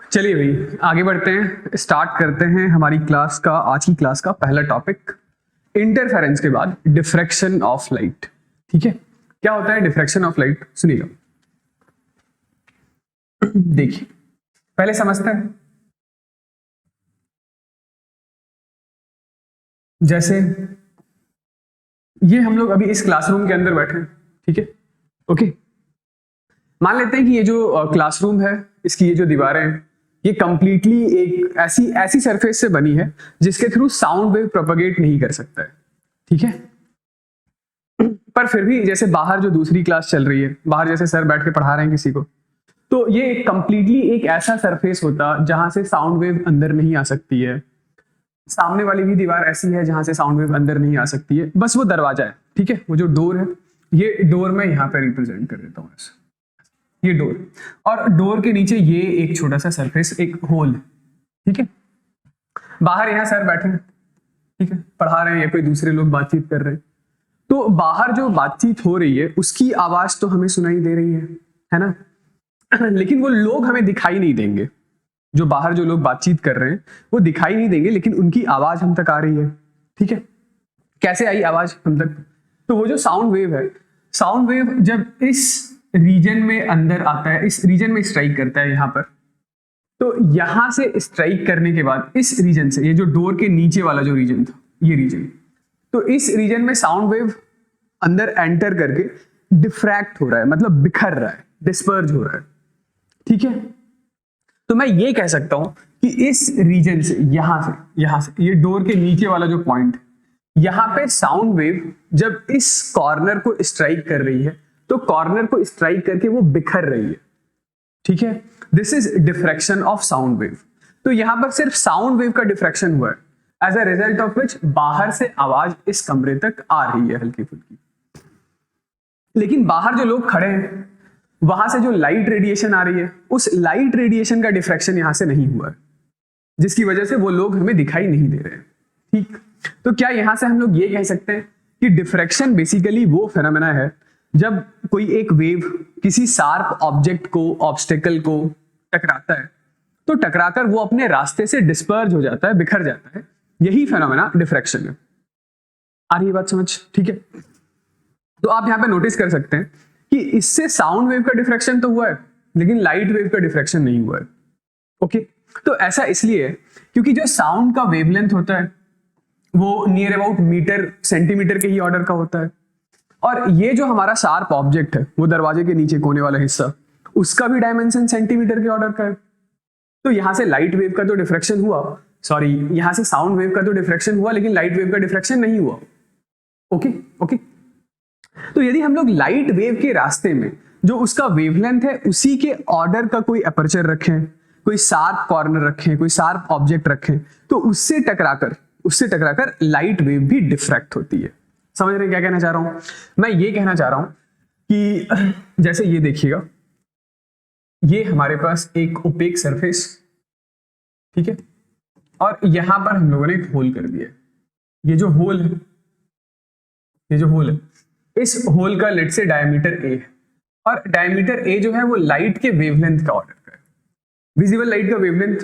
चलिए भाई आगे बढ़ते हैं, स्टार्ट करते हैं हमारी क्लास का। आज की क्लास का पहला टॉपिक इंटरफेरेंस के बाद डिफ्रैक्शन ऑफ लाइट। ठीक है, क्या होता है डिफ्रैक्शन ऑफ लाइट? सुनिएगा, देखिए पहले समझते हैं। जैसे ये हम लोग अभी इस क्लासरूम के अंदर बैठे हैं, ठीक है, ओके। मान लेते हैं कि ये जो क्लासरूम है, इसकी ये जो दीवारें हैं, ये कंप्लीटली एक ऐसी ऐसी सरफेस से बनी है जिसके थ्रू साउंड वेव प्रोपगेट नहीं कर सकता है, ठीक है। पर फिर भी जैसे बाहर जो दूसरी क्लास चल रही है, बाहर जैसे सर बैठ के पढ़ा रहे हैं किसी को, तो ये कंप्लीटली एक ऐसा सरफेस होता जहां से साउंड वेव अंदर नहीं आ सकती है। सामने वाली भी दीवार ऐसी है जहां से साउंड वेव अंदर नहीं आ सकती है, बस वो दरवाजा है, ठीक है। वो जो डोर है, ये डोर मैं यहाँ पे रिप्रेजेंट कर देता हूँ ऐसे, ये डोर, और डोर के नीचे ये एक छोटा सा सरफेस, एक होल, ठीक है। बाहर यहाँ सर बैठे हैं, ठीक है, पढ़ा रहे हैं या कोई दूसरे लोग बातचीत कर रहे हैं, तो बाहर जो बातचीत हो रही है उसकी आवाज तो हमें सुनाई दे रही है ना। लेकिन वो लोग हमें दिखाई नहीं देंगे। जो बाहर जो लोग बातचीत कर रहे हैं वो दिखाई नहीं देंगे, लेकिन उनकी आवाज हम तक आ रही है, ठीक है। कैसे आई आवाज हम तक? तो वो जो साउंड वेव है, साउंड वेव जब इस रीजन में अंदर आता है, इस रीजन में स्ट्राइक करता है यहाँ पर, तो यहां से स्ट्राइक करने के बाद इस रीजन से, ये जो डोर के नीचे वाला जो रीजन था, ये रीजन, तो इस रीजन में साउंड वेव अंदर एंटर करके डिफ्रैक्ट हो रहा है, मतलब बिखर रहा है, डिस्पर्ज हो रहा है, ठीक है। तो मैं ये कह सकता हूं कि इस रीजन से, यहां से ये डोर के नीचे वाला जो पॉइंट, यहां पे साउंड वेव जब इस कॉर्नर को स्ट्राइक कर रही है, तो कॉर्नर को स्ट्राइक करके वो बिखर रही है, ठीक है। This is diffraction of sound wave. तो यहां पर सिर्फ साउंड वेव का डिफ्रैक्शन हुआ है, as a result of which बाहर से आवाज इस कमरे तक आ रही है हल्की फुल्की। लेकिन बाहर जो लोग खड़े हैं, वहां से जो लाइट रेडिएशन आ रही है, उस लाइट रेडिएशन का डिफ्रैक्शन यहां से नहीं हुआ है, जिसकी वजह से वो लोग हमें दिखाई नहीं दे रहे हैं, ठीक। तो क्या यहां से हम लोग ये कह सकते हैं कि डिफ्रैक्शन बेसिकली वो फेनोमेना है जब कोई एक वेव किसी शार्प ऑब्जेक्ट को, ऑब्स्टेकल को टकराता है, तो टकराकर वो अपने रास्ते से डिस्पर्ज हो जाता है, बिखर जाता है। यही फेनोमेना डिफ्रैक्शन है। आ रही है बात समझ? ठीक है। तो आप यहां पे नोटिस कर सकते हैं कि इससे साउंड वेव का डिफ्रैक्शन तो हुआ है, लेकिन लाइट वेव का डिफ्रैक्शन नहीं हुआ है, ओके। तो ऐसा इसलिए है क्योंकि जो साउंड का वेवलेंथ होता है वो नियर अबाउट मीटर, सेंटीमीटर के ही ऑर्डर का होता है, और ये जो हमारा शार्प ऑब्जेक्ट है, वो दरवाजे के नीचे कोने वाला हिस्सा, उसका भी डायमेंशन सेंटीमीटर के ऑर्डर का है। तो यहां से लाइट वेव का तो डिफ्रैक्शन हुआ, सॉरी, यहां से साउंड वेव का तो डिफ्रैक्शन हुआ, लेकिन लाइट वेव का डिफ्रैक्शन नहीं हुआ, ओके ओके। तो यदि हम लोग लाइट वेव के रास्ते में जो उसका वेवलेंथ है उसी के ऑर्डर का कोई अपर्चर रखें, कोई शार्प कॉर्नर रखें, कोई शार्प ऑब्जेक्ट रखें, तो उससे टकराकर लाइट वेव भी डिफ्रैक्ट होती है। समझ रहे हैं क्या कहना चाह रहा हूं? मैं ये कहना चाह रहा हूं कि जैसे ये देखिएगा, ये हमारे पास एक ओपेक सरफेस, ठीक है, और यहां पर हम लोगों ने एक होल कर दिया। ये जो होल है, इस होल का लेट से डायमीटर ए है, और डायमीटर ए जो है वो लाइट के वेवलेंथ का ऑर्डर का है। विजिबल लाइट का वेवलेंथ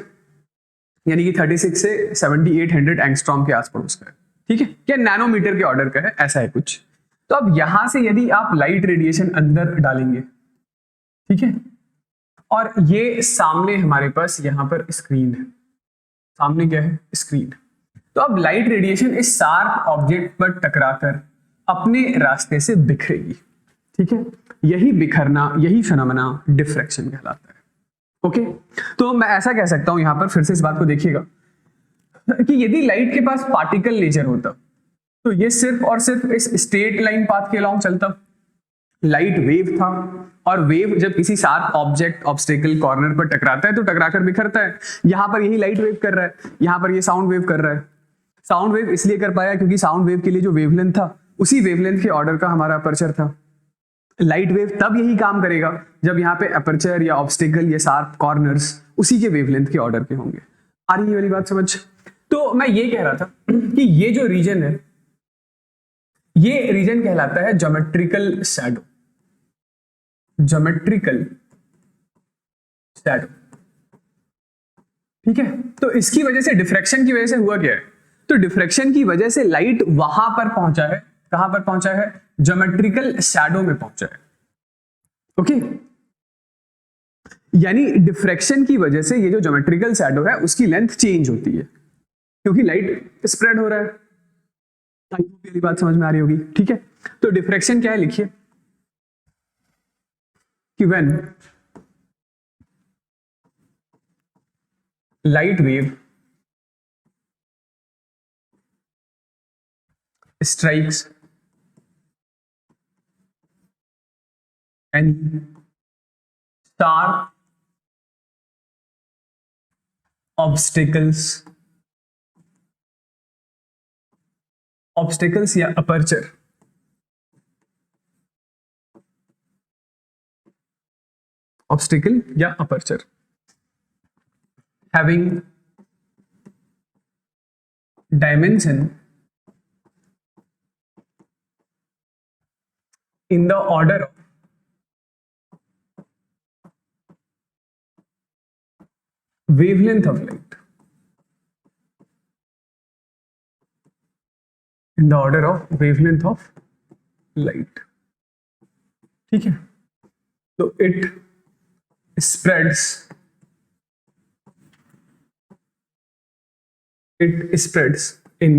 यानी कि 36 से 7800 एंगस्ट्रॉम के आसपास का है, ठीक है, या नैनोमीटर के ऑर्डर का है, ऐसा है कुछ। तो अब यहां से यदि आप लाइट रेडिएशन अंदर डालेंगे, ठीक है, और ये सामने हमारे पास यहां पर स्क्रीन है, सामने क्या है? स्क्रीन। तो अब लाइट रेडिएशन इस शार्प ऑब्जेक्ट पर टकराकर अपने रास्ते से बिखरेगी, ठीक है। यही बिखरना, यही फेनोमेना डिफ्रैक्शन कहलाता है, ओके। तो मैं ऐसा कह सकता हूं, यहां पर फिर से इस बात को देखिएगा कि यदि लाइट के पास पार्टिकल नेचर होता तो ये सिर्फ और सिर्फ इस स्ट्रेट लाइन पाथ के अलॉन्ग चलता। लाइट वेव था, और वेव जब किसी शार्प ऑब्जेक्ट, ऑब्स्टेकल, कॉर्नर पर टकराता है तो टकराकर बिखरता है। यहां पर यही लाइट वेव कर रहा है, यहां पर ये साउंड वेव कर रहा है। साउंड वेव इसलिए कर पाया क्योंकि साउंड वेव के लिए जो वेवलेंथ था उसी वेवलेंथ के ऑर्डर का हमारा अपर्चर था। लाइट वेव तब यही काम करेगा जब यहाँ पे अपर्चर या ऑब्स्टेकल या शार्प कॉर्नर्स उसी के वेवलेंथ के ऑर्डर के होंगे। आ रही है वाली बात समझ? तो मैं ये कह रहा था कि ये जो रीजन है, ये रीजन कहलाता है ज्योमेट्रिकल शैडो। ज्योमेट्रिकल शैडो, ठीक है, तो इसकी वजह से, डिफ्रैक्शन की वजह से हुआ क्या है, तो डिफ्रैक्शन की वजह से लाइट वहां पर पहुंचा है, कहां पर पहुंचा है, ज्योमेट्रिकल शैडो में पहुंचा है। ओके, यानी डिफ्रैक्शन की वजह से ये जो ज्योमेट्रिकल शैडो है उसकी लेंथ चेंज होती है क्योंकि लाइट स्प्रेड हो रहा है। पहली बात समझ में आ रही होगी, ठीक है। तो डिफ्रैक्शन क्या है, लिखिए कि when light wave strikes any sharp obstacles या aperture, obstacle या aperture having dimension in the order of wavelength of light, in the order of wavelength of light, ठीक है। तो it spreads in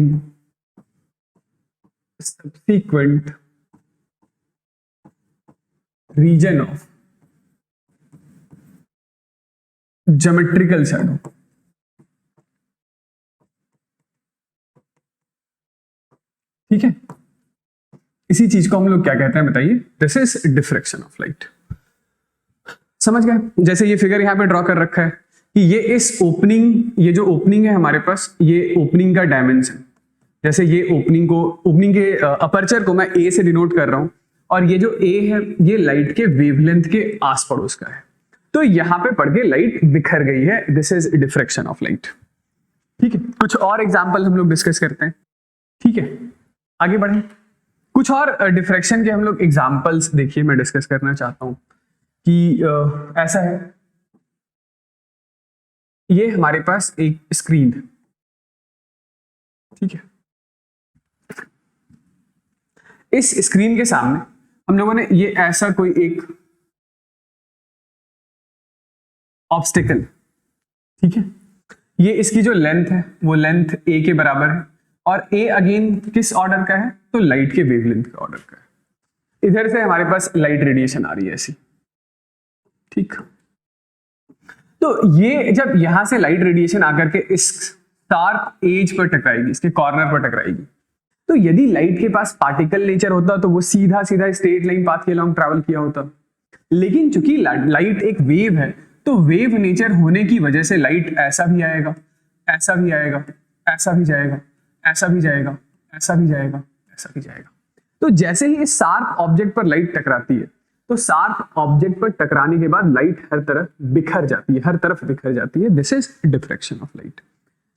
subsequent region of geometrical shadow, ठीक है। इसी चीज को हम लोग क्या कहते हैं बताइए, this is diffraction of light. समझ गए, जैसे ये फिगर यहां पे ड्रॉ कर रखा है कि ये इस ओपनिंग, ये जो ओपनिंग है हमारे पास, ये ओपनिंग का डायमेंशन, जैसे ये ओपनिंग के अपर्चर को मैं ए से डिनोट कर रहा हूं, और ये जो ए है ये लाइट के वेवलेंथ के आस पड़ोस का है, तो यहां पे पड़ के लाइट बिखर गई है, this is diffraction of light, ठीक है। कुछ और एग्जांपल हम लोग डिस्कस करते हैं, ठीक है, आगे बढ़ें। कुछ और डिफ्रैक्शन के हम लोग एग्जांपल्स देखिए, मैं डिस्कस करना चाहता हूं कि ऐसा है, ये हमारे पास एक स्क्रीन है, ठीक है। इस स्क्रीन के सामने हम लोगों ने ये ऐसा कोई एक ऑब्स्टिकल, ठीक है, ये इसकी जो लेंथ है वो लेंथ ए के बराबर है, और ए अगेन किस ऑर्डर का है, तो लाइट के वेवलेंथ के ऑर्डर का है। इधर से हमारे पास लाइट रेडिएशन आ रही है ऐसी, ठीक। तो ये जब यहां से लाइट रेडिएशन आकर के इस शार्प एज पर टकराएगी, इसके कॉर्नर पर टकराएगी, तो यदि लाइट के पास पार्टिकल नेचर होता तो वो सीधा सीधा स्ट्रेट लाइन पाथ के अलॉन्ग ट्रैवल किया होता, लेकिन चूंकि लाइट एक वेव है, तो वेव नेचर होने की वजह से लाइट ऐसा भी आएगा, ऐसा भी आएगा, ऐसा भी जाएगा, ऐसा भी जाएगा, ऐसा भी जाएगा, ऐसा भी जाएगा। तो जैसे ही इस शार्प ऑब्जेक्ट पर लाइट टकराती है, तो शार्प ऑब्जेक्ट पर टकराने के बाद लाइट हर तरफ बिखर जाती है, हर तरफ बिखर जाती है, this is diffraction of light.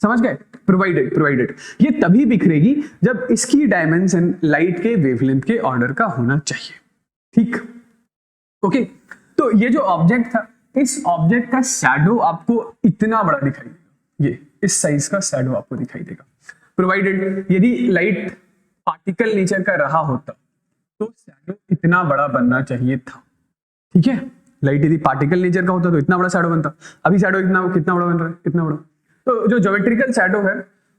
समझ गए, प्रोवाइडेड ये तभी बिखरेगी जब इसकी डायमेंशन लाइट के वेवलेंथ के ऑर्डर का होना चाहिए, ठीक। ओके, तो ये जो ऑब्जेक्ट था, इस ऑब्जेक्ट का शैडो आपको इतना बड़ा दिखाई देगा, ये इस साइज का शैडो आपको दिखाई देगा, प्रोवाइडेड यदि लाइट पार्टिकल नेचर का रहा होता तो शैडो इतना बड़ा बनना चाहिए था, ठीक है। लाइट यदि पार्टिकल नेचर का होता तो इतना बड़ा शैडो बनता, अभी शैडो कितना बड़ा बन रहा है, इतना बड़ा। तो जो ज्योमेट्रिकल शैडो है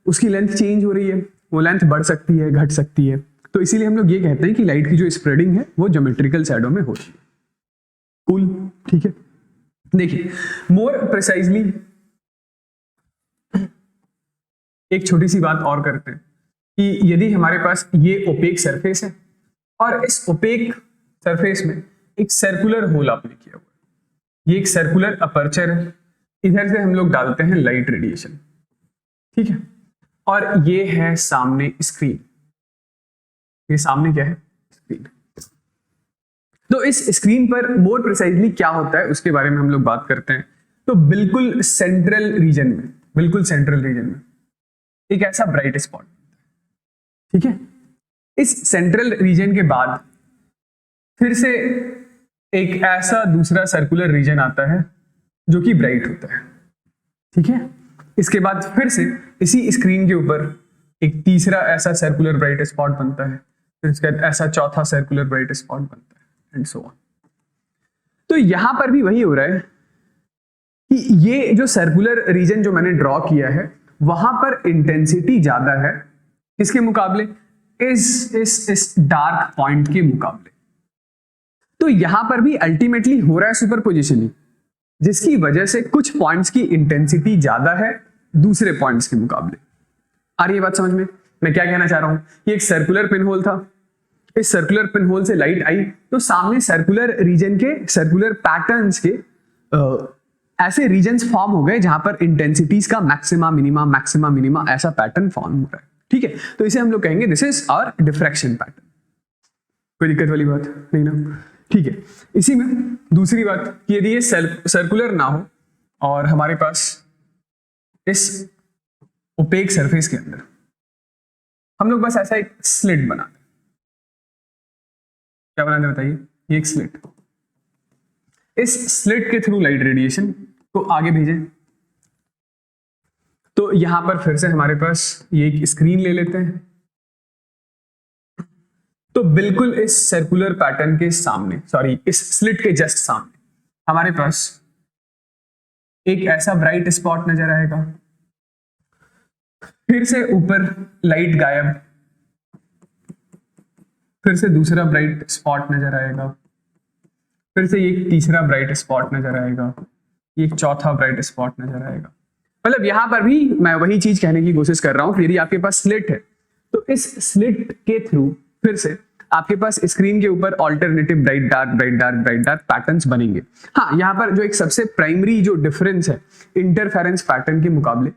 उसकी लेंथ चेंज हो रही है, वो लेंथ बढ़ सकती है, घट सकती है, तो इसीलिए हम लोग ये कहते हैं कि लाइट की जो स्प्रेडिंग है वो ज्योमेट्रिकल शैडो में हो रही है। कूल, ठीक है। देखिए मोर प्रिसाइजली एक छोटी सी बात और करते हैं कि यदि हमारे पास ये ओपेक सरफेस है और इस ओपेक सरफेस में एक सर्कुलर होल आपने किया हुआ है, ये एक सर्कुलर अपर्चर है, इधर से हम लोग डालते हैं लाइट रेडिएशन, ठीक है, और ये है सामने स्क्रीन, ये सामने क्या है, स्क्रीन। तो इस स्क्रीन पर मोर प्रिसाइजली क्या होता है उसके बारे में हम लोग बात करते हैं। तो बिल्कुल सेंट्रल रीजन में एक ऐसा ब्राइट स्पॉट, ठीक है। इस सेंट्रल रीजन के बाद फिर से एक ऐसा दूसरा सर्कुलर रीजन आता है जो कि ब्राइट होता है, ठीक है। इसके बाद फिर से इसी स्क्रीन के ऊपर एक तीसरा ऐसा सर्कुलर ब्राइट स्पॉट बनता है, फिर इसके बाद ऐसा चौथा सर्कुलर ब्राइट स्पॉट बनता है एंड सो ऑन। तो यहां पर भी वही हो रहा है कि ये जो सर्कुलर रीजन जो मैंने ड्रॉ किया है वहां पर इंटेंसिटी ज्यादा है किसके मुकाबले, इस डार्क पॉइंट के मुकाबले। तो यहां पर भी अल्टीमेटली हो रहा है सुपरपोजिशनिंग, जिसकी वजह से कुछ पॉइंट्स की इंटेंसिटी ज्यादा है दूसरे पॉइंट्स के मुकाबले। आ रही है बात समझ में? मैं क्या कहना चाह रहा हूं कि एक सर्कुलर पिन होल था, इस सर्कुलर पिन होल से लाइट आई तो सामने सर्कुलर रीजन के सर्कुलर पैटर्न्स के ऐसे रीजन्स फॉर्म हो गए जहां पर इंटेंसिटीज का मैक्सिमा मिनिमा ऐसा पैटर्न फॉर्म हो रहा है। ठीक है, तो इसे हम लोग कहेंगे this is our diffraction pattern. कोई दिक्कत वाली बात नहीं ना? ठीक है, इसी में दूसरी बात कि यदि ये सर्कुलर ना हो और हमारे पास इस ओपेक सरफेस के अंदर हम लोग बस ऐसा एक स्लिट बनाते हैं। क्या बनाते हैं बताइए? ये एक स्लिट, इस स्लिट के थ्रू लाइट रेडिएशन को आगे भेजें। तो यहां पर फिर से हमारे पास ये एक स्क्रीन ले लेते हैं। तो बिल्कुल इस सर्कुलर पैटर्न के सामने, सॉरी इस स्लिट के जस्ट सामने हमारे पास एक ऐसा ब्राइट स्पॉट नजर आएगा, फिर से ऊपर लाइट गायब, फिर से दूसरा ब्राइट स्पॉट नजर आएगा, फिर से एक तीसरा ब्राइट स्पॉट नजर आएगा, एक चौथा ब्राइट स्पॉट नजर आएगा। मतलब यहां पर भी मैं वही चीज कहने की कोशिश कर रहा हूं कि यदि आपके पास स्लिट है तो इस स्लिट के थ्रू फिर से आपके पास स्क्रीन के ऊपर ऑल्टरनेटिव ब्राइट डार्क पैटर्न्स बनेंगे। हाँ, यहां पर जो एक सबसे प्राइमरी जो डिफरेंस है इंटरफेरेंस पैटर्न के मुकाबले,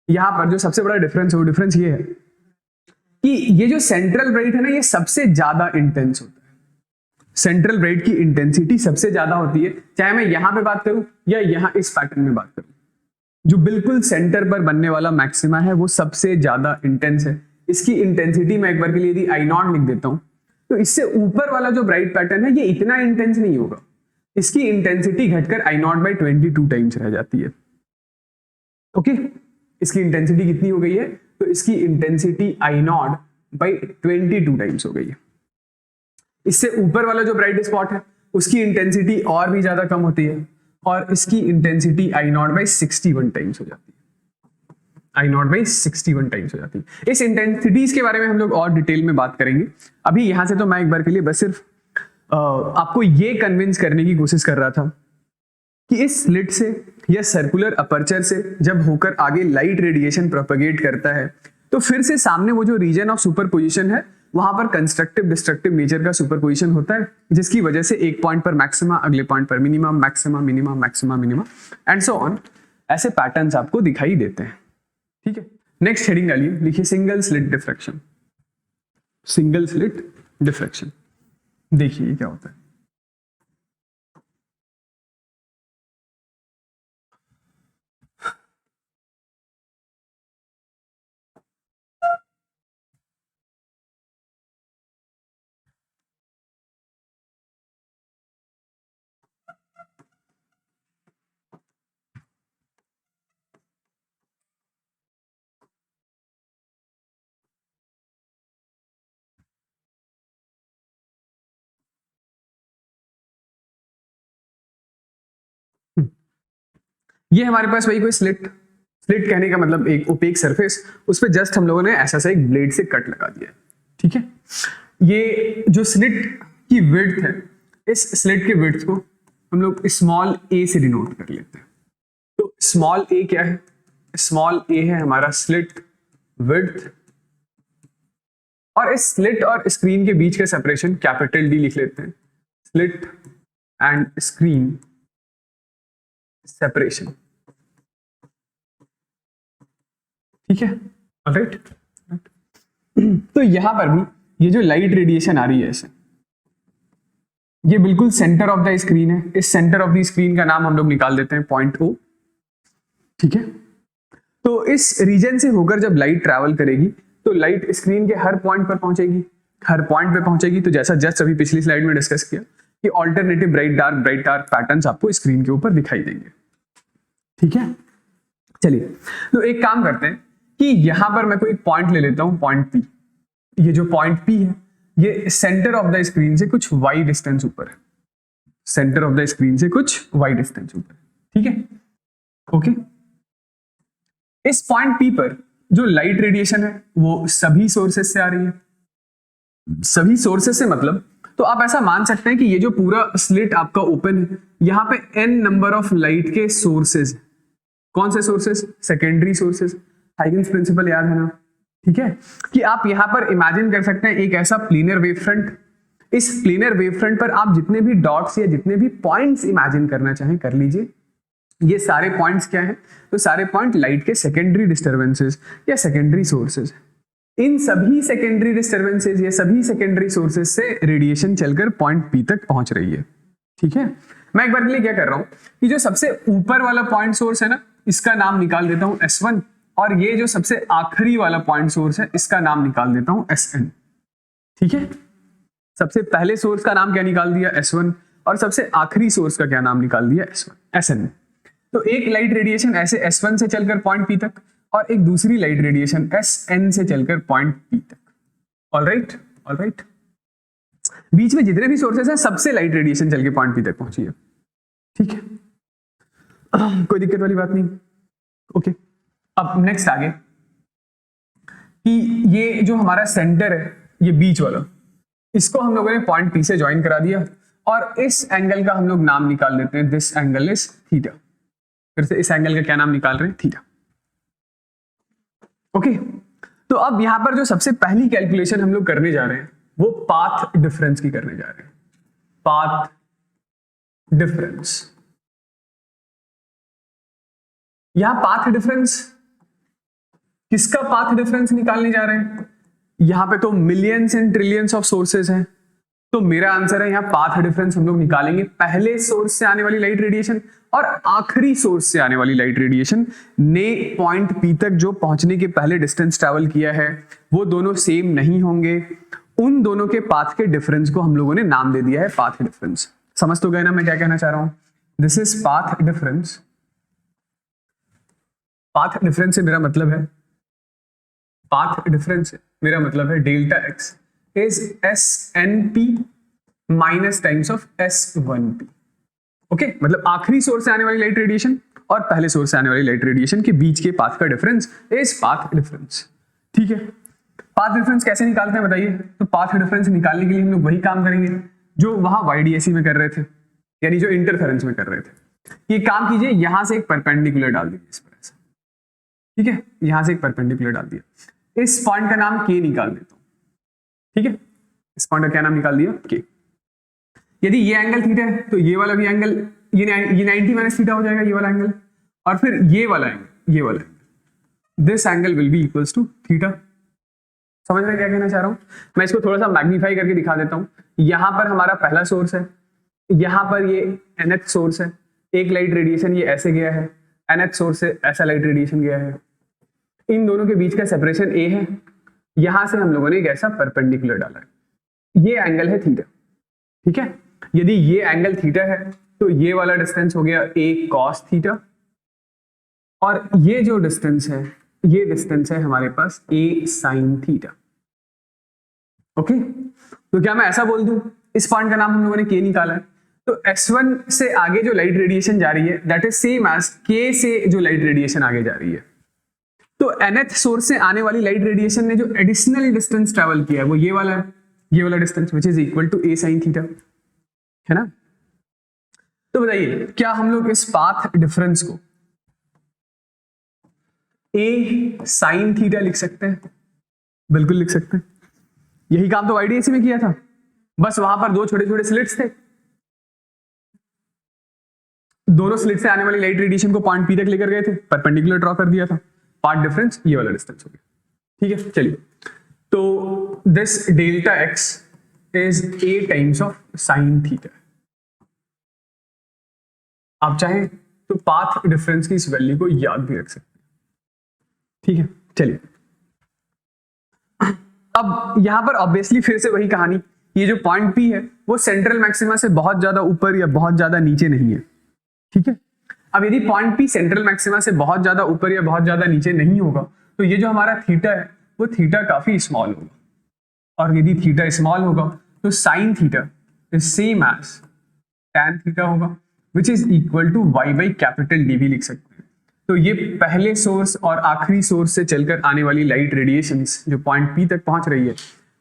यहां पर जो सबसे बड़ा डिफरेंस है वो डिफरेंस ये है कि ये जो सेंट्रल ब्राइट है ना, ये सबसे ज्यादा इंटेंस होता है। सेंट्रल ब्राइट की इंटेंसिटी सबसे ज्यादा होती है, चाहे मैं यहां पे बात करूं या यहां इस पैटर्न में बात करूं। जो बिल्कुल सेंटर पर बनने वाला मैक्सिमा है वो सबसे ज्यादा इंटेंस है। इसकी इंटेंसिटी मैं एक बार के लिए यदि आई नॉट लिख देता हूं तो इससे ऊपर वाला जो ब्राइट पैटर्न है ये इतना इंटेंस नहीं होगा, इसकी इंटेंसिटी घटकर आई नॉट बाई 22 टाइम्स रह जाती है। ओके, इसकी इंटेंसिटी कितनी हो गई है? तो इसकी intensity I naught by 22 times हो गई है। इससे ऊपर वाला जो ब्राइट स्पॉट है उसकी इंटेंसिटी और भी ज्यादा कम होती है और इसकी intensity I naught by 61 times हो जाती है। आई नॉट बाई 61 टाइम्स हो जाती है। इस इंटेंसिटीज के बारे में हम लोग और डिटेल में बात करेंगे। अभी यहां से तो मैं एक बार के लिए बस सिर्फ आपको ये कन्विंस करने की कोशिश कर रहा था कि इस स्लिट से या सर्कुलर अपर्चर से जब होकर आगे लाइट रेडिएशन प्रोपेगेट करता है तो फिर से सामने वो जो रीजन ऑफ सुपरपोजिशन है वहां पर कंस्ट्रक्टिव डिस्ट्रक्टिव नेचर का सुपरपोजिशन होता है, जिसकी वजह से एक पॉइंट पर मैक्सिमा, अगले पॉइंट पर minimum, maxima minima and so on, ऐसे पैटर्न्स आपको दिखाई देते हैं। ठीक है, नेक्स्ट हेडिंग डालिए, लिखिए single slit diffraction. Single slit diffraction देखिए क्या होता है। ये हमारे पास वही कोई स्लिट कहने का मतलब एक ओपेक सरफेस, उस पर जस्ट हम लोगों ने ऐसा सा एक ब्लेड से कट लगा दिया है। ठीक है, ये जो स्लिट की विड्थ है, इस स्लिट की विड्थ को हम लोग स्मॉल ए से डिनोट कर लेते हैं। तो स्मॉल ए क्या है? स्मॉल ए है हमारा स्लिट विड्थ, और इस स्लिट और स्क्रीन के बीच का सेपरेशन कैपिटल डी लिख लेते हैं। Slit and screen separation. ठीक है, राइट। तो यहां पर भी ये जो लाइट रेडिएशन आ रही है ऐसे, ये बिल्कुल सेंटर ऑफ द स्क्रीन है। इस सेंटर ऑफ द स्क्रीन का नाम हम लोग निकाल देते हैं पॉइंट O। ठीक है, तो इस रीजन से होकर जब लाइट ट्रैवल करेगी तो लाइट स्क्रीन के हर पॉइंट पर पहुंचेगी, हर पॉइंट पे पहुंचेगी। तो जैसा जस्ट अभी पिछली स्लाइड में डिस्कस किया कि ऑल्टरनेटिव ब्राइट डार्क पैटर्न्स आपको स्क्रीन के ऊपर दिखाई देंगे। ठीक है, चलिए, तो एक काम करते हैं कि यहां पर मैं कोई पॉइंट ले लेता हूं, पॉइंट पी। ये जो पॉइंट पी है ये सेंटर ऑफ द स्क्रीन से कुछ वाई डिस्टेंस ऊपर है, सेंटर ऑफ द स्क्रीन से कुछ वाई डिस्टेंस ऊपर, ठीक है, ओके। इस पॉइंट पी पर जो लाइट रेडिएशन है वो सभी सोर्सेज से आ रही है। सभी सोर्सेज से मतलब, तो आप ऐसा मान सकते हैं कि ये जो पूरा स्लिट आपका ओपन है, यहां पे n नंबर ऑफ लाइट के सोर्सेज। कौन से sources? Secondary sources. Huygens principle याद है ना, ठीक है, कि आप यहां पर इमेजिन कर सकते हैं एक ऐसा प्लेनर वेव फ्रंट। इस प्लेनर वेव फ्रंट पर आप जितने भी डॉट्स या जितने भी पॉइंट्स इमेजिन करना चाहें कर लीजिए। ये सारे पॉइंट्स क्या हैं? तो सारे पॉइंट लाइट के सेकेंडरी डिस्टर्बेंसेस या सेकेंडरी सोर्सेज। इन सभी सेकेंडरी डिस्टर्बेंसेस या सभी सेकेंडरी सोर्सेज से रेडिएशन चलकर पॉइंट पी तक पहुंच रही है, ठीक है। मैं एक बार के लिए क्या कर रहा हूं कि जो सबसे ऊपर वाला पॉइंट सोर्स है ना, इसका नाम निकाल देता हूं S1, और ये जो सबसे आखिरी वाला पॉइंट सोर्स है इसका नाम निकाल देता हूं Sn, ठीक है। सबसे पहले सोर्स का नाम क्या निकाल दिया? S1, और सबसे आखिरी सोर्स का क्या नाम निकाल दिया? Sn। तो एक लाइट रेडिएशन ऐसे S1 से चलकर पॉइंट P तक, और एक दूसरी लाइट रेडिएशन Sn से चलकर पॉइंट P तक। Alright, alright. बीच में जितने भी सोर्सेस हैं सबसे लाइट रेडिएशन चल के पॉइंट P तक पहुंची है, ठीक है, कोई दिक्कत वाली बात नहीं, ओके। अब नेक्स्ट आगे कि ये जो हमारा सेंटर है, ये बीच वाला, इसको हम लोगों ने पॉइंट P से ज्वाइन करा दिया, और इस एंगल का हम लोग नाम निकाल देते हैं, दिस एंगल इज थीटा। फिर से इस एंगल का क्या नाम निकाल रहे हैं? Theta, okay. तो अब यहां पर जो सबसे पहली कैलकुलेशन हम लोग करने जा रहे हैं वो पाथ डिफरेंस की करने जा रहे हैं। पाथ डिफरेंस, यहां पाथ डिफरेंस, किसका पाथ डिफरेंस निकालने जा रहे हैं? यहां पे तो millions and trillions of sources हैं, तो मेरा आंसर है यहां पाथ डिफरेंस हम लोग निकालेंगे पहले सोर्स से आने वाली लाइट रेडिएशन और आखिरी सोर्स से आने वाली लाइट रेडिएशन ने पॉइंट P तक जो पहुंचने के पहले डिस्टेंस ट्रैवल किया है वो दोनों सेम नहीं होंगे। उन दोनों के पाथ के डिफरेंस को हम लोगों ने नाम दे दिया है पाथ डिफरेंस। समझ तो गए ना मैं क्या कहना चाह रहा हूं? This is path difference. Path difference से मेरा मतलब है, पाथ डिफरेंस से मेरा मतलब है delta X is SNP minus times of S1P, okay. मतलब आखिरी सोर्स से आने वाली लाइट रेडिएशन और पहले सोर्स से आने वाली लाइट रेडिएशन के बीच के पाथ का डिफरेंस इज पाथ डिफरेंस, ठीक है। पाथ डिफरेंस कैसे निकालते हैं बताइए? तो पाथ डिफरेंस निकालने के लिए हम लोग वही काम करेंगे जो वहां YDAC में कर रहे थे, यानी जो इंटरफेरेंस में कर रहे थे। ये काम कीजिए, यहां से एक परपेंडिकुलर डाल दीजिए इस पर ऐसे, ठीक है, यहां से एक परपेंडिकुलर डाल दिया। इस पॉइंट का नाम K निकाल देता हूं, ठीक है, इस पॉइंट का क्या नाम निकाल दिया? K। यदि ये एंगल थीटा है तो ये वाला भी एंगल, ये 90 माइनस थीटा हो जाएगा, ये वाला एंगल, और फिर ये वाला एंगल, ये वाला angle, this angle will be equals to theta. समझ रहे क्या कहना चाह रहा हूं? मैं इसको थोड़ा सा मैग्नीफाई करके दिखा देता हूं। यहां पर हमारा पहला सोर्स है, यहां पर ये nth सोर्स है, एक लाइट रेडिएशन ये ऐसे गया है, nth सोर्स से ऐसा लाइट रेडिएशन गया है, इन दोनों के बीच का सेपरेशन a है, यहां से हम लोगों ने एक ऐसा परपेंडिकुलर डाला है, ये एंगल है थीटा, ठीक है। यदि ये एंगल थीटा है तो ये वाला डिस्टेंस हो गया a cos थीटा, और ये जो डिस्टेंस है ये डिस्टेंस है हमारे पास a sin थीटा, ओके। तो क्या मैं ऐसा बोल दूं, इस पॉइंट का नाम हम लोगों ने K निकाला है, तो S1 से आगे जो लाइट रेडिएशन जा रही है that is same as K से जो लाइट रेडिएशन आगे जा रही है। तो nth सोर्स से आने वाली लाइट रेडिएशन ने जो एडिशनल डिस्टेंस ट्रैवल किया है वो ये वाला है, ये वाला distance which is equal to a sin theta, है ना। तो बताइए क्या हम लोग इस पाथ डिफरेंस को a sin थीटा लिख सकते हैं? बिल्कुल लिख सकते हैं। यही काम तो YDAC में किया था, बस वहां पर दो छोटे छोटे स्लिट्स थे, दोनों स्लिट से आने वाली लाइट रेडिएशन को पॉइंट P तक लेकर गए थे, परपेंडिकुलर ड्रॉ कर दिया था, पाथ डिफरेंस ये वाला डिस्टेंस हो गया, ठीक है। चलिए, तो this delta X is a times of sine theta. आप चाहें तो पाथ डिफरेंस की इस वैल्यू को याद भी रख सकते हैं, ठीक है। चलिए, अब यहां पर ऑब्वियसली फिर से वही कहानी, ये जो पॉइंट P है वो सेंट्रल मैक्सिमा से बहुत ज्यादा ऊपर या बहुत ज्यादा नीचे नहीं है, ठीक है। अब यदि पॉइंट पी सेंट्रल मैक्सिमा से बहुत ज्यादा ऊपर या बहुत ज्यादा नीचे नहीं होगा तो ये जो हमारा थीटा है वो थीटा काफी स्मॉल होगा, और यदि थीटा स्मॉल होगा तो sine theta is same as tan theta होगा, which is equal to y by capital D भी लिख सकते हैं। तो ये पहले सोर्स और आखिरी सोर्स से चलकर आने वाली लाइट रेडिएशंस जो पॉइंट पी तक पहुंच रही है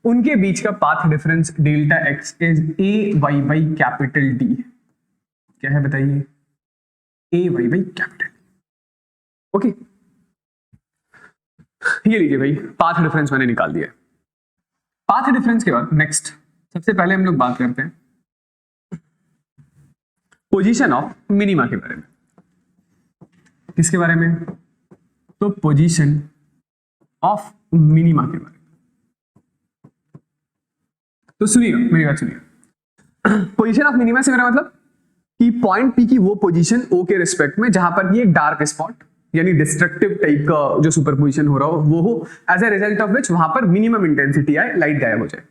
उनके बीच का path difference delta X is A Y by capital D. क्या है बताइए? A Y by capital. Okay, ये लीजिए भाई, पाथ डिफरेंस मैंने निकाल दिया। पाथ डिफरेंस के बाद नेक्स्ट सबसे पहले हम लोग बात करते हैं पोजीशन ऑफ मिनिमा के बारे में। किसके बारे में? तो पोजीशन ऑफ मिनिमा के बारे में। तो सुनिएगा, मेरी बात सुनिएगा। पोजीशन ऑफ मिनिमा से मेरा मतलब कि पॉइंट पी की वो पोजीशन ओ के रिस्पेक्ट में जहां पर ये डार्क स्पॉट यानी डिस्ट्रक्टिव टाइप का जो सुपरपोजिशन हो रहा हो वो हो, as a result of which वहां पर मिनिमम इंटेंसिटी आए, लाइट गायब हो जाए।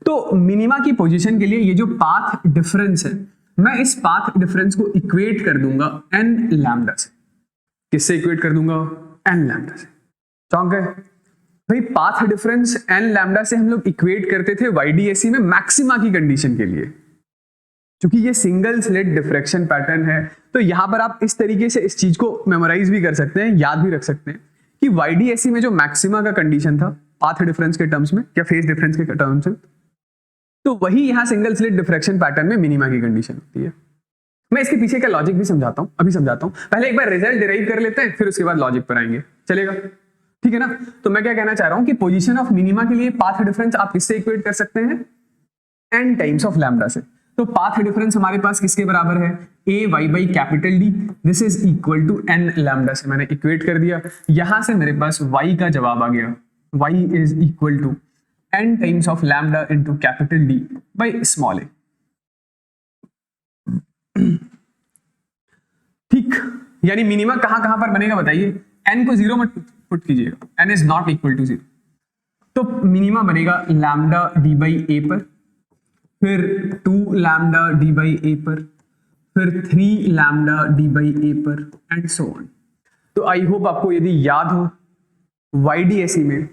तो मिनिमा की पोजीशन के लिए ये जो पाथ डिफरेंस है, मैं इस पाथ डिफरेंस को इक्वेट कर दूंगा एन लैम्डा से। किससे इक्वेट कर दूंगा? एन लैम्डा से। चौंक गए भाई? पाथ डिफरेंस एन लैम्डा से हम लोग इक्वेट करते थे वाईडीएसी में मैक्सिमा की कंडीशन के लिए, क्योंकि ये सिंगल स्लिट डिफ्रैक्शन पैटर्न है। तो यहां पर आप इस तरीके से इस चीज को मेमोराइज भी कर सकते हैं, याद भी रख सकते हैं कि वाईडीएसी में जो मैक्सिमा का कंडीशन था पाथ डिफरेंस के टर्म्स में या फेज डिफरेंस के टर्म्स में, तो वही यहां सिंगल स्लिट डिफ्रैक्शन पैटर्न में मिनिमा की कंडीशन होती है। मैं इसके पीछे का लॉजिक भी समझाता हूं, अभी समझाता हूं। पहले एक बार रिजल्ट डिराइव कर लेते हैं, फिर उसके बाद लॉजिक पर आएंगे, चलेगा? ठीक है ना? तो मैं क्या कहना चाह रहा हूं कि पोजीशन ऑफ मिनिमा के लिए पाथ डिफरेंस आप किससे इक्वेट कर सकते हैं? n टाइम्स ऑफ लैम्डा से। तो पाथ डिफरेंस हमारे पास किसके बराबर है? A Y by capital D, this is equal to N lambda से मैंने इक्वेट कर दिया। यहां से मेरे पास y का जवाब आ गया, y is equal to n times of lambda into capital D by small A. ठीक, यानी मिनिमा कहां कहां पर बनेगा बताइए? n को जीरो मत पुट कीजिएगा, n is not equal to zero. तो मिनिमा बनेगा लैम्डा डी बाई ए पर, फिर 2 लैम्डा डी बाई ए पर, फिर 3 लैम्डा डी बाई ए पर, एंड सो ऑन। तो आई होप आपको यदि याद हो वाईडीएसी में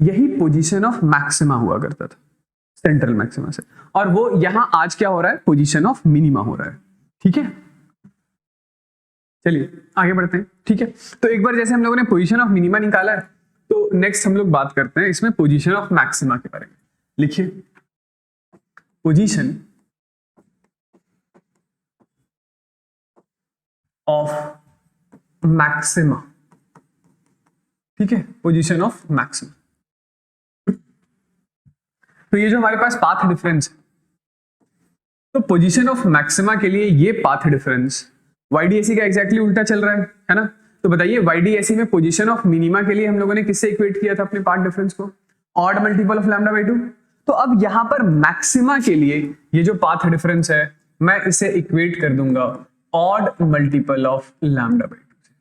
यही पोजीशन ऑफ मैक्सिमा हुआ करता था सेंट्रल मैक्सिमा से, और वो यहां आज क्या हो रहा है? पोजीशन ऑफ मिनिमा हो रहा है। ठीक है, चलिए आगे बढ़ते हैं। ठीक है, तो एक बार जैसे हम लोगों ने पोजीशन ऑफ मिनिमा निकाला है, तो नेक्स्ट हम लोग बात करते हैं इसमें पोजीशन ऑफ मैक्सिमा के बारे में। लिखिए पोजीशन ऑफ मैक्सिमा। ठीक है, पोजीशन ऑफ मैक्सिमा। तो ये जो हमारे पास पाथ डिफरेंस है, तो पोजीशन ऑफ मैक्सिमा के लिए ये पाथ डिफरेंस वाईडीएसी का एग्जैक्टली उल्टा चल रहा है ना? तो बताइए वाईडीएसी में पोजीशन ऑफ मिनिमा के लिए हम लोगों ने किससे इक्वेट किया था अपने पाथ डिफरेंस को? Odd multiple of lambda by 2। तो अब यहां पर मैक्सिमा के लिए ये जो पाथ डिफरेंस है मैं इसे इक्वेट कर दूंगा odd multiple of lambda by 2 से।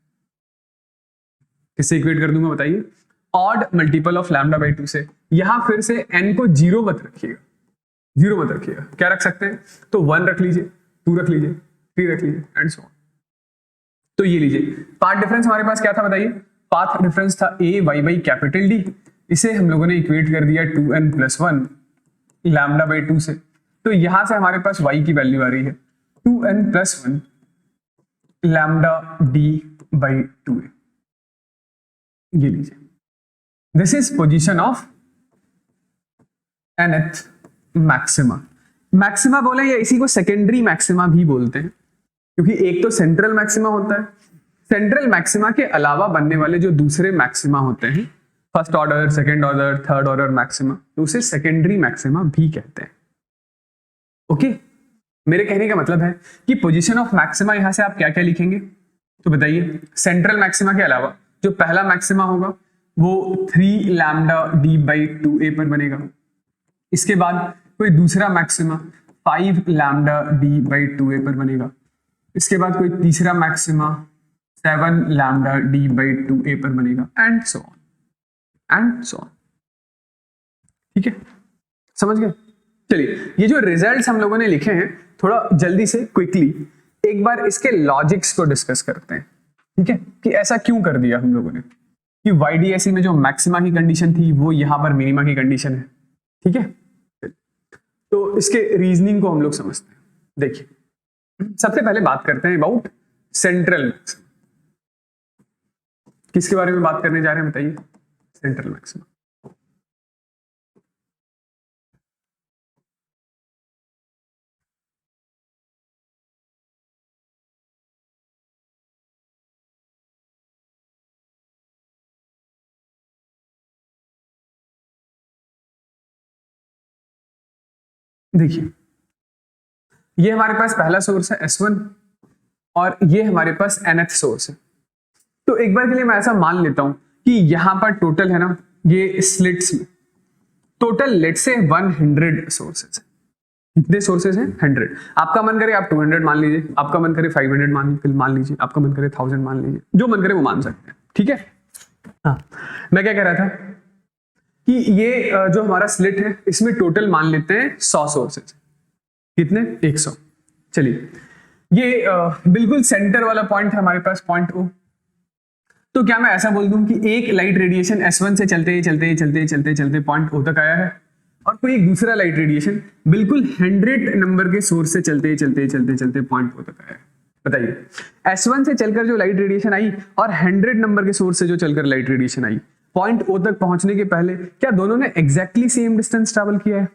किससे इक्वेट कर दूंगा बताइए? Odd multiple of lambda by 2 से। यहां फिर से n को जीरो मत रखिएगा, जीरो मत रखिएगा। क्या रख सकते हैं? तो 1 रख लीजिए, 2 रख लीजिए, 3 रख लीजिए, एंड सो ऑन। तो ये लीजिए पाथ डिफरेंस हमारे पास क्या था बताइए? पाथ डिफरेंस था ए वाई बाई कैपिटल डी, इसे हम लोगों ने इक्वेट कर दिया 2n प्लस 1 लैम्डा बाई 2 से। तो यहां से हमारे पास y की वैल्यू आ रही है 2n plus 1 lambda D by 2a। ये लीजिए, this is position of nth maxima. Maxima बोले या इसी को सेकेंडरी मैक्सिमा भी बोलते हैं, क्योंकि एक तो सेंट्रल मैक्सिमा होता है, सेंट्रल मैक्सिमा के अलावा बनने वाले जो दूसरे मैक्सिमा होते हैं, first order, second order, third order maxima, तो उसे सेकेंडरी मैक्सिमा भी कहते हैं। ओके, मेरे कहने का मतलब है कि पोजीशन ऑफ मैक्सिमा यहां से आप क्या क्या लिखेंगे? तो बताइए, सेंट्रल मैक्सिमा के अलावा जो पहला मैक्सिमा होगा वो 3 लैम्डा डी बाई 2a पर बनेगा। इसके बाद कोई दूसरा maxima 5 lambda D by 2a पर बनेगा। इसके बाद कोई तीसरा maxima 7 lambda D by 2a पर बनेगा, and so on, and so on. ठीक है, समझ गए? चलिए, ये जो रिजल्ट्स हम लोगों ने लिखे हैं थोड़ा जल्दी से क्विकली एक बार इसके लॉजिक्स को डिस्कस करते हैं, ठीक है, कि ऐसा क्यों कर दिया हम लोगों ने कि YDSE में जो मैक्सिमा की कंडीशन थी वो यहां पर मिनिमा की कंडीशन है, ठीक है। तो इसके रीजनिंग को हम लोग समझते हैं। देखिए, सबसे पहले बात करते हैं अबाउट सेंट्रल मैक्सिमा। किसके बारे में बात करने जा रहे हैं बताइए? Central maxima. देखिए, ये हमारे पास पहला सोर्स है S1 और ये हमारे पास nth सोर्स है। तो एक बार के लिए मैं ऐसा मान लेता हूं कि यहां पर टोटल है ना, ये स्लिट्स में टोटल लेट से 100 सोर्सेज है। कितने सोर्सेज हैं? 100। आपका मन करे आप 200 मान लीजिए, आपका मन करे 500 मान लीजिए, आपका मन करे 1000 मान लीजिए, जो मन करे वो मान सकते हैं, ठीक है। हाँ, मैं क्या कह रहा था कि ये जो हमारा स्लिट है इसमें टोटल मान लेते हैं 100 सोर्सेज। कितने? 100। चलिए, ये बिल्कुल सेंटर वाला पॉइंट है हमारे पास, पॉइंट O। तो क्या मैं ऐसा बोल दूं कि एक लाइट रेडिएशन S1 से चलते पॉइंट O तक आया है और कोई एक दूसरा लाइट रेडिएशन बिल्कुल 100 नंबर के सोर्स से चलते पॉइंट O तक आया है। बताइए, S1 से चलकर जो लाइट रेडिएशन आई और 100 नंबर के सोर्स से जो चलकर लाइट रेडिएशन आई, पॉइंट O तक पहुंचने के पहले क्या दोनों ने एग्जैक्टली सेम डिस्टेंस ट्रैवल किया है?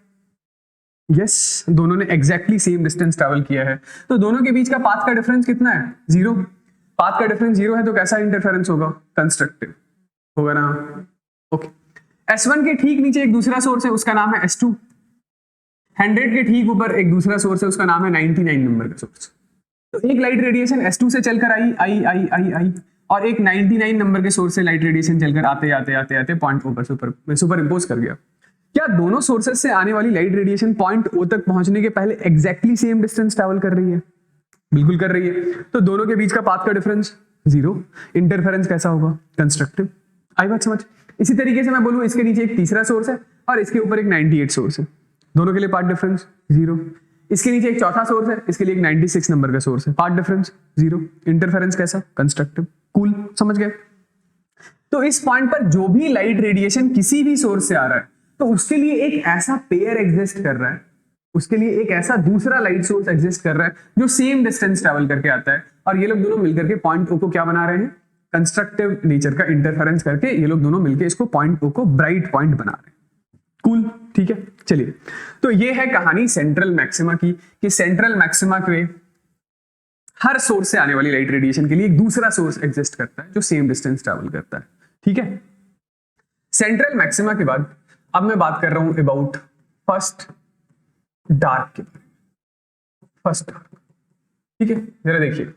यस, दोनों ने एग्जैक्टली सेम डिस्टेंस ट्रैवल किया है। तो दोनों के बीच का पाथ का डिफरेंस कितना है? 0। पाथ का डिफरेंस 0 है तो कैसा इंटरफेरेंस होगा? कंस्ट्रक्टिव होगा ना। ओके, S1 के ठीक नीचे एक दूसरा सोर्स है, उसका नाम है S2। 100 के ठीक ऊपर एक दूसरा सोर्स है, उसका नाम है 99 नंबर का सोर्स। तो एक लाइट रेडिएशन S2 से चलकर आई और एक 99 नंबर के सोर्स से लाइट रेडिएशन चलकर आते पॉइंट O पर सुपर इंपोज कर गया। क्या दोनों सोर्सेज से आने वाली लाइट रेडिएशन पॉइंट O तक पहुंचने के पहले एग्जैक्टली सेम डिस्टेंस ट्रैवल कर रही है? बिल्कुल कर रही है। तो दोनों के बीच का पाथ का डिफरेंस 0। इंटरफेरेंस कैसा होगा? कंस्ट्रक्टिव। आई बात समझ? इसी तरीके से मैं बोलूं इसके नीचे एक तीसरा सोर्स है और इसके ऊपर एक 98 सोर्स है, दोनों के लिए पाथ डिफरेंस 0। इसके नीचे एक चौथा सोर्स है, इसके लिए एक 96 नंबर का सोर्स है, पाथ डिफरेंस 0। इंटरफेरेंस कैसा? कंस्ट्रक्टिव। कूल, समझ गए? तो इस पॉइंट पर जो भी लाइट रेडिएशन किसी भी सोर्स से आ रहा है तो उसके लिए एक ऐसा पेयर एग्जिस्ट कर रहा है, उसके लिए एक ऐसा दूसरा लाइट सोर्स एग्जिस्ट कर रहा है जो सेम डिस्टेंस ट्रैवल करके आता है और ये लोग दोनों मिलकर के पॉइंट O को क्या बना रहे हैं? कंस्ट्रक्टिव नेचर का इंटरफेरेंस करके ये लोग दोनों मिलकर इसको पॉइंट O को ब्राइट पॉइंट बना रहे हैं। कूल, ठीक है। चलिए, तो ये है कहानी सेंट्रल मैक्सिमा की कि सेंट्रल मैक्सिमा के हर सोर्स से आने वाली लाइट रेडिएशन के लिए एक दूसरा सोर्स एग्जिस्ट करता है जो सेम डिस्टेंस ट्रैवल करता है, ठीक है। सेंट्रल मैक्सिमा के बाद अब मैं बात कर रहा हूं अबाउट फर्स्ट डार्क के बारे में। फर्स्ट डार्क, ठीक है, जरा देखिए।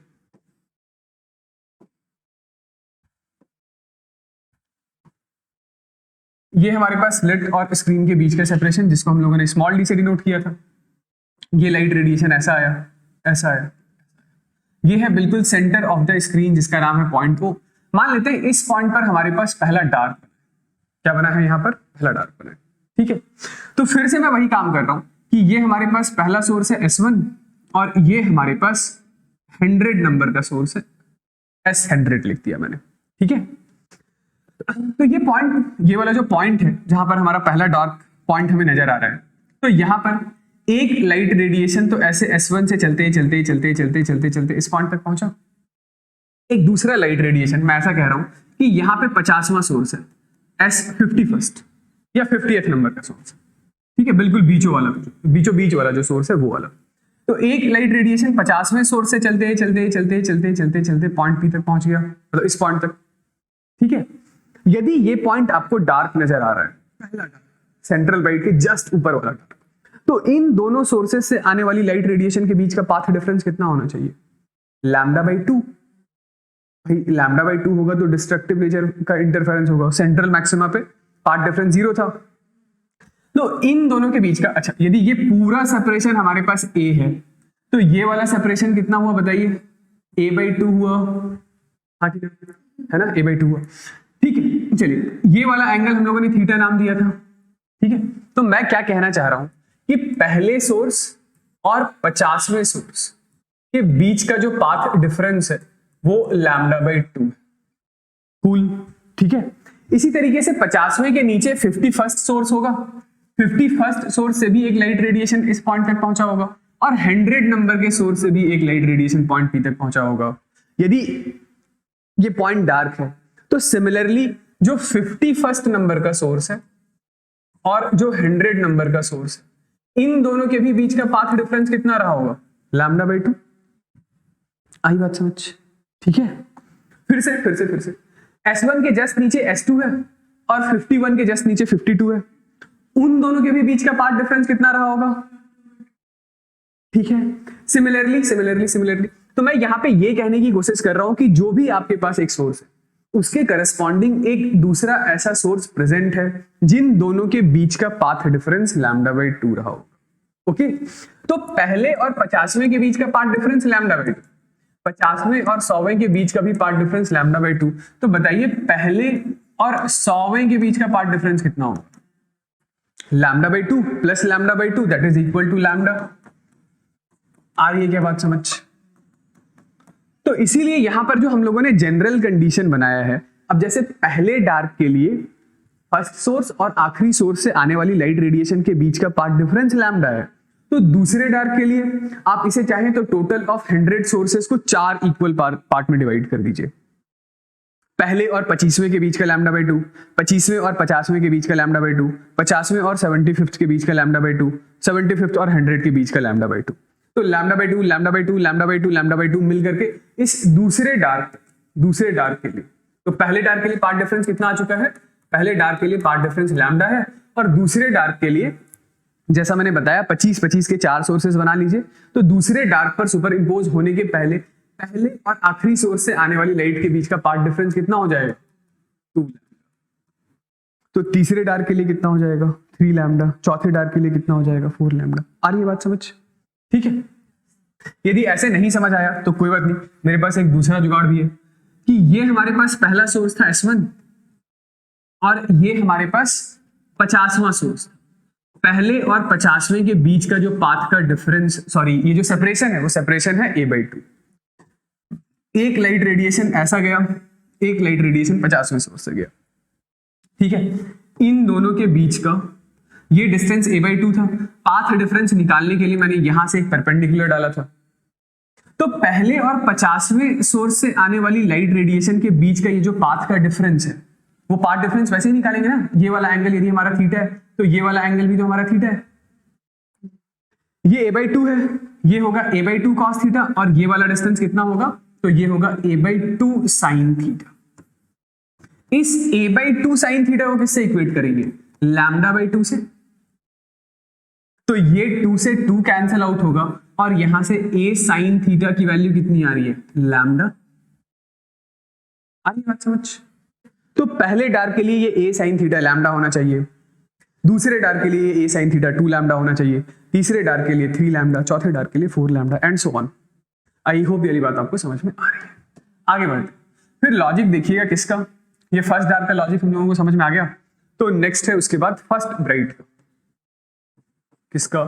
ये हमारे पास स्लिट और स्क्रीन के बीच का सेपरेशन जिसको हम लोगों ने स्मॉल d से डिनोट किया था। ये लाइट रेडिएशन ऐसा आया, ऐसा आया। ये है बिल्कुल सेंटर ऑफ द स्क्रीन जिसका नाम है पॉइंट O। मान लेते हैं इस पॉइंट पर हमारे पास पहला डार्क क्या बना है? यहां पर पहला डार्क बना है, ठीक है। तो फिर से मैं वही काम कर रहा हूं कि ये हमारे पास पहला सोर्स है S1 और ये हमारे पास 100 नंबर का सोर्स है, S100 लिख दिया मैंने, ठीक है। तो ये पॉइंट, ये वाला जो पॉइंट है जहां पर हमारा पहला डार्क पॉइंट हमें नजर आ रहा है, तो यहां पर एक लाइट रेडिएशन तो ऐसे S1 से चलते इस पॉइंट तक पहुंचा। एक दूसरा लाइट रेडिएशन, मैं ऐसा कह रहा हूं कि यहां पे 50वां सोर्स है, S51 या 50th नंबर का सोर्स, ठीक है, बिल्कुल बीचों वाला जो सोर्स है वो वाला। तो एक लाइट रेडिएशन 50वें सोर्स से चलते पॉइंट P तक पहुंच गया, मतलब इस पॉइंट तक, ठीक है। यदि ये पॉइंट आपको डार्क नजर आ रहा है, पहला डार्क सेंट्रल ब्राइट के जस्ट ऊपर वाला डार्क, तो इन दोनों सोर्सेस से आने वाली लाइट रेडिएशन के बीच का पाथ डिफरेंस कितना होना चाहिए? λ/2। भाई λ/2 होगा तो डिस्ट्रक्टिव नेचर का इंटरफेरेंस होगा। सेंट्रल मैक्सिमा पे पाथ डिफरेंस 0 था, तो इन दोनों के बीच का, अच्छा यदि ये पूरा सेपरेशन हमारे पास A है तो ये वाला सेपरेशन कितना हुआ बताइए? A/2 हुआ, हाँ ठीक है ना, A/2 हुआ, ठीक है। चलिए, ये वाला एंगल हम लोगों ने थीटा नाम दिया था, ठीक है। तो मैं क्या कहना चाह रहा हूं कि पहले सोर्स और 50वें सोर्स के बीच का जो पाथ डिफरेंस है वो λ/2 है। कूल, ठीक है। इसी तरीके से 50वें के नीचे 51st सोर्स होगा, 51st सोर्स से भी एक लाइट रेडिएशन इस पॉइंट तक पहुंचा होगा और 100 नंबर के सोर्स से भी एक लाइट रेडिएशन पॉइंट पी तक पहुंचा होगा। यदि ये पॉइंट डार्क है तो सिमिलरली जो 51st नंबर का सोर्स है और जो 100 नंबर का सोर्स है, इन दोनों के भी बीच का पाथ डिफरेंस कितना रहा होगा? λ/2। आई बात समझ? ठीक है। फिर से S1 के जस्ट नीचे S2 है और 51 के जस्ट नीचे 52 है, उन दोनों के भी बीच का पाथ डिफरेंस कितना रहा होगा? ठीक है। सिमिलरली तो मैं यहां पे ये कहने की कोशिश कर रहा हूं कि जो भी आपके पास एक सोर्स है उसके करस्पॉन्डिंग एक दूसरा ऐसा सोर्स प्रेजेंट है जिन दोनों के बीच का पाथ डिफरेंस λ/2 रहा होगा। ओके, तो पहले और 50वें के बीच का पाथ डिफरेंस λ/2, 50वें और 100वें के बीच का भी पाथ डिफरेंस λ/2। तो बताइए पहले और 100वें के बीच का पाथ डिफरेंस कितना होगा? λ/2 plus λ/2 that is equal to λ। आ रही है क्या बात समझ? तो इसीलिए यहां पर जो हम लोगों ने जनरल कंडीशन बनाया है, अब जैसे पहले डार्क के लिए फर्स्ट सोर्स और आखिरी सोर्स से आने वाली लाइट रेडिएशन के बीच का पाथ डिफरेंस λ है, तो दूसरे डार्क के लिए आप इसे चाहें तो टोटल ऑफ 100 सोर्सेस को 4 इक्वल पार्ट में डिवाइड कर दीजिए। पहले और 25वें के बीच का λ/2, 25वें और 50वें के बीच का λ/2, 50वें और 75th के बीच का λ/2, 75th और 100 के बीच का λ/2। तो λ/2 मिल करके इस दूसरे डार्क के लिए, तो पहले डार्क के लिए पार्ट डिफरेंस कितना आ चुका है? पहले डार्क के लिए पार्ट डिफरेंस λ है और दूसरे डार्क के लिए जैसा मैंने बताया 25 के 4 सोर्सेस बना लीजिए। तो दूसरे डार्क पर सुपर इंपोज होने के पहले और आखिरी सोर्स से आने वाली लाइट के बीच का पार्ट डिफरेंस कितना हो जाएगा? 2 λ। तो तीसरे डार्क के लिए कितना हो जाएगा? 3 λ। चौथे डार्क के लिए कितना हो जाएगा? 4 λ। आ रही है बात समझ? ठीक है। यदि ऐसे नहीं समझ आया तो कोई बात नहीं, मेरे पास एक दूसरा जुगाड़ भी है कि ये हमारे पास पहला सोर्स था S1 और ये हमारे पास 50वां सोर्स। पहले और 50वें के बीच का जो पाथ का डिफरेंस, सॉरी ये जो सेपरेशन है वो सेपरेशन है a/2। एक लाइट रेडिएशन ऐसा गया, एक लाइट रेडिएशन 50वें सोर्स से गया, ठीक है। इन दोनों के बीच का ये डिस्टेंस a/2 था। पाथ डिफरेंस निकालने के लिए मैंने यहां से एक परपेंडिकुलर डाला था। तो पहले और 50वें सोर्स से आने वाली लाइट रेडिएशन के बीच का ये जो पाथ का डिफरेंस है वो पाथ डिफरेंस वैसे ही निकालेंगे ना। ये वाला एंगल यदि हमारा थीटा है तो ये वाला एंगल भी तो हमारा थीटा है। ये a/2 है, ये होगा a/2 cos थीटा और ये वाला डिस्टेंस कितना होगा? तो ये होगा a/2 sin थीटा। इस a/2 sin थीटा को किससे इक्वेट करेंगे? λ/2 से। तो ये 2 से 2 कैंसिल आउट होगा और यहां से a sin थीटा की वैल्यू कितनी आ रही है? लैम्डा। आ रही बात समझ? तो पहले डार्क के लिए ये a sin थीटा लैम्डा होना चाहिए, दूसरे डार्क के लिए a sin थीटा 2 लैम्डा होना चाहिए, तीसरे डार्क के लिए 3 लैम्डा, चौथे डार्क के लिए 4 lambda and so on. I hope ये बात आपको समझ में आ रही है। आगे बढ़ते फिर लॉजिक देखिएगा किसका। ये फर्स्ट डार्क का लॉजिक हम लोगों को समझ में आ गया। तो नेक्स्ट है उसके बाद फर्स्ट ब्राइट का। किसका?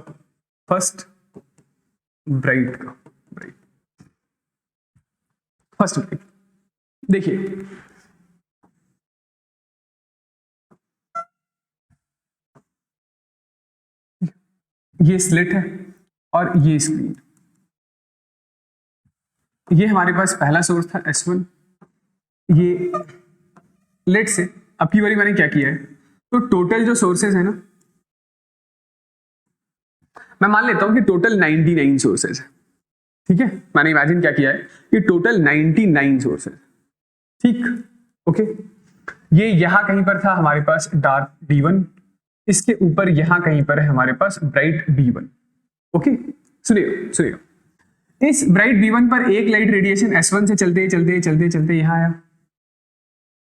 फर्स्ट ब्राइट का। Bright first bright. देखिए ये स्लिट है और ये स्क्रीन। ये हमारे पास पहला सोर्स था S1। ये लेट से अब की बारी मैंने क्या किया है, तो टोटल जो सोर्सेज है ना, मैं मान लेता हूं कि टोटल 99 सोर्सेज है, ठीक है। मैंने इमेजिन क्या किया है कि टोटल 99 सोर्सेज, ठीक, ओके। ये यहां कहीं पर था हमारे पास डार्क D1, इसके ऊपर यहां कहीं पर है हमारे पास ब्राइट B1, ओके। सुनिएगा, इस ब्राइट B1 पर एक लाइट रेडिएशन S1 से चलते यहां आया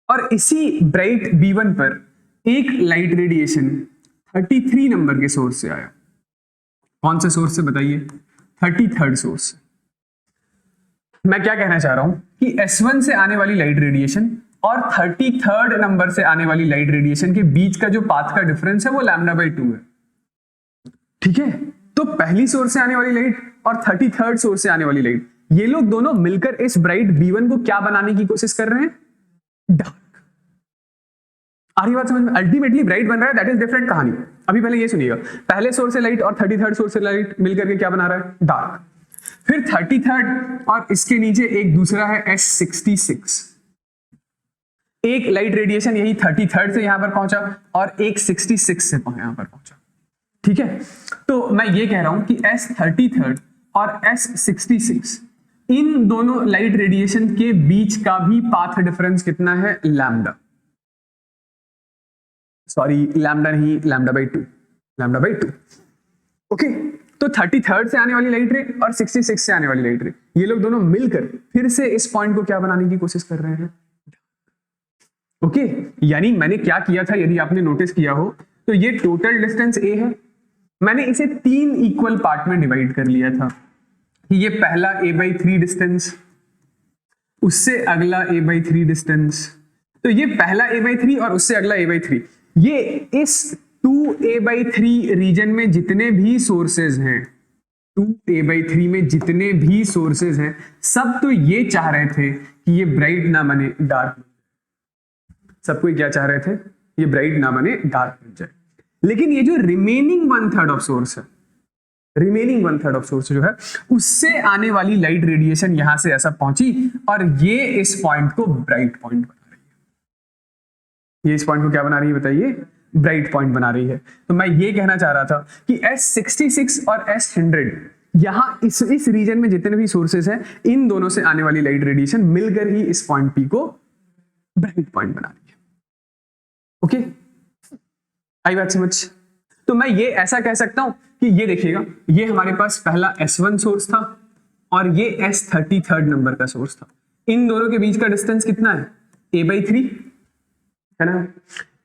और इसी ब्राइट B1 पर एक लाइट रेडिएशन 33 नंबर के सोर्स से आया। कौन से सोर्स से बताइए? 33rd सोर्स से। मैं क्या कहना चाह रहा हूं कि S1 से आने वाली लाइट रेडिएशन और 33rd नंबर से आने वाली लाइट रेडिएशन के बीच का जो पाथ का डिफरेंस है वो λ/2 है, ठीक है, तो पहली सोर्स से आने वाली लाइट और 33rd सोर्स से आने वाली लाइट, ये लोग दोनों मिलकर इस ब्राइट B1 को क्या बनाने की कोशिश कर रहे हैं? डार्क। आ रही बात समझ में? अल्टीमेटली ब्राइट बन रहा है, दैट इज डिफरेंट कहानी। अभी पहले ये सुनिएगा, पहले सोर्स से लाइट और 33rd सोर्स से लाइट मिलकर के क्या बना रहा है? डार्क। फिर 33rd और इसके नीचे एक दूसरा है S66, एक लाइट रेडिएशन यही 33rd से यहां पर पहुंचा और एक 66 से यहां पर पहुंचा। ठीक है, तो मैं ये कह रहा हूं कि S33 और S66 इन दोनों लाइट रेडिएशन के बीच का भी पाथ डिफरेंस कितना है? लैम्डा। सॉरी, लैम्डा नहीं, लैम्डा बाई टू। ओके, तो 33rd से आने वाली लाइट रे और 66 से आने वाली लाइट रे, ये लोग दोनों मिलकर फिर से इस पॉइंट को क्या बनाने की कोशिश कर रहे हैं? ओके, यानी मैंने क्या किया था, यदि आपने नोटिस किया हो तो ये टोटल डिस्टेंस ए है, मैंने इसे 3 इक्वल पार्ट में डिवाइड कर लिया था कि ये पहला a/3 डिस्टेंस, उससे अगला a/3 डिस्टेंस, तो ये पहला a/3 और उससे अगला a/3, ये इस 2a/3 रीजन में जितने भी सोर्सेज हैं, 2a/3 में जितने भी सोर्सेज हैं, सब तो ये चाह रहे थे कि ये ब्राइट ना बने, डार्क। सब कोई क्या चाह रहे थे? ये ब्राइट ना बने, डार्क बन जाए। लेकिन ये जो रिमेनिंग 1/3 ऑफ सोर्स है, रिमेनिंग 1/3 ऑफ सोर्स जो है, उससे आने वाली लाइट रेडिएशन यहां से ऐसा पहुंची और ये इस पॉइंट को ब्राइट पॉइंट बना रही है। ये इस पॉइंट को क्या बना रही है बताइए? ब्राइट पॉइंट बना रही है। तो मैं ये कहना चाह रहा था कि S66 और S100 यहां इस रीजन में जितने भी सोर्सेस हैं, इन दोनों से आने वाली लाइट रेडिएशन मिलकर ही इस पॉइंट P को ब्राइट पॉइंट बना रही है। ओके, आई बात समझ? तो मैं ये ऐसा कह सकता हूं कि ये देखिएगा, ये हमारे पास पहला S1 सोर्स था और ये S33 नंबर का सोर्स था। इन दोनों के बीच का डिस्टेंस कितना है? a/3 है ना।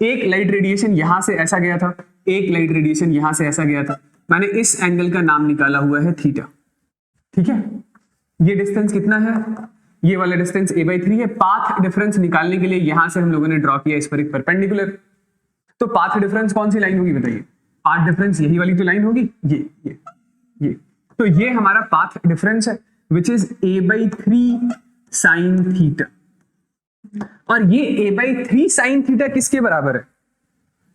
एक लाइट रेडिएशन यहां से ऐसा गया था, एक लाइट रेडिएशन यहां से ऐसा गया था, मैंने इस एंगल का नाम निकाला हुआ है थीटा। ठीक है, ये डिस्टेंस कितना है? ये वाला डिस्टेंस a/3 है। पाथ डिफरेंस निकालने के लिए यहां से हम लोगों ने ड्रॉ किया इस पर एक परपेंडिकुलर। तो पाथ डिफरेंस कौन सी लाइन होगी बताइए? पाथ डिफरेंस यही वाली तो लाइन होगी, ये। तो ये हमारा पाथ डिफरेंस है which is a/3 sine theta. और ये a/3 साइन थीटा किसके बराबर है?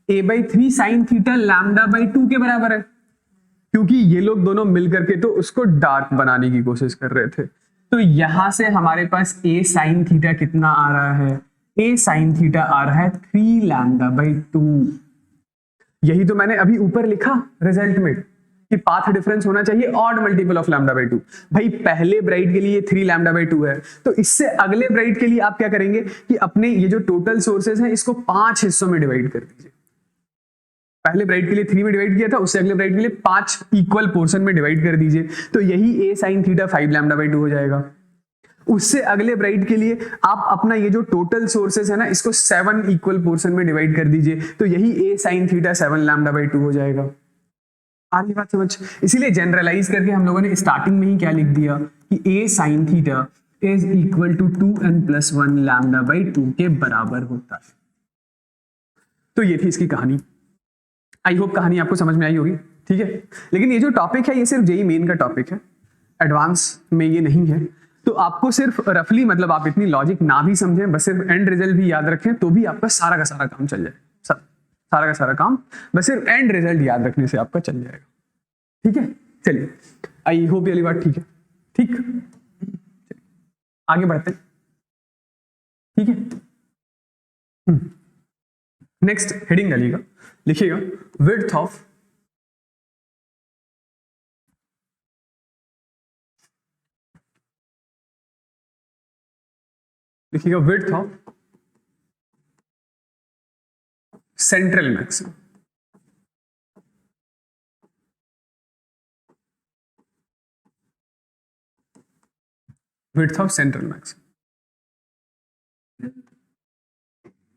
a/3 साइन थीटा λ/2 के बराबर है, क्योंकि ये लोग दोनों मिलकर के तो उसको डार्क बनाने की कोशिश कर रहे थे। तो यहां से हमारे पास a साइन थीटा कितना आ रहा है? a साइन थीटा आ रहा है 3 λ/2। यही तो मैंने अभी ऊपर लिखा रिजल्ट में कि पाथ डिफरेंस होना चाहिए ऑड मल्टीपल ऑफ λ/2। भाई पहले ब्राइट के लिए 3 λ/2 है, तो इससे अगले ब्राइट के लिए आप क्या करेंगे कि अपने ये जो टोटल सोर्सेज हैं इसको 5 हिस्सों में डिवाइड कर दीजिए। पहले ब्राइट के लिए 3 में डिवाइड किया था, उससे अगले ब्राइट के लिए 5 इक्वल पोर्शन में डिवाइड कर दीजिए, तो यही a साइन थीटा 5 λ/2 हो जाएगा। उससे अगले ब्राइट के लिए आप अपना ये जो टोटल सोर्सेस है ना, इसको 7 इक्वल पोर्शन में डिवाइड कर दीजिए, तो यही a साइन थीटा 7 λ/2 हो जाएगा। आ रही बात समझ? इसीलिए जनरलाइज करके हम लोगों ने स्टार्टिंग में ही क्या लिख दिया कि a sine theta is equal to 2n+1 λ/2 के बराबर होता है। तो ये थी इसकी कहानी। आई होप कहानी आपको समझ में आई होगी। ठीक है, लेकिन ये जो टॉपिक है ये सिर्फ जेईई मेन का टॉपिक है, एडवांस में ये नहीं है। तो आपको सिर्फ रफली, मतलब आप इतनी लॉजिक ना भी समझें, बस सिर्फ एंड रिजल्ट भी याद रखें, तो भी आपका सारा का सारा काम चल जाए। सारा का सारा काम बस सिर्फ एंड रिजल्ट याद रखने से आपका चल जाएगा। ठीक है, चलिए, आई होप ये वाली बात ठीक है। ठीक, आगे बढ़ते हैं। ठीक है, नेक्स्ट हेडिंग डालिएगा, लिखिएगा width of central maximum. Width of central maximum.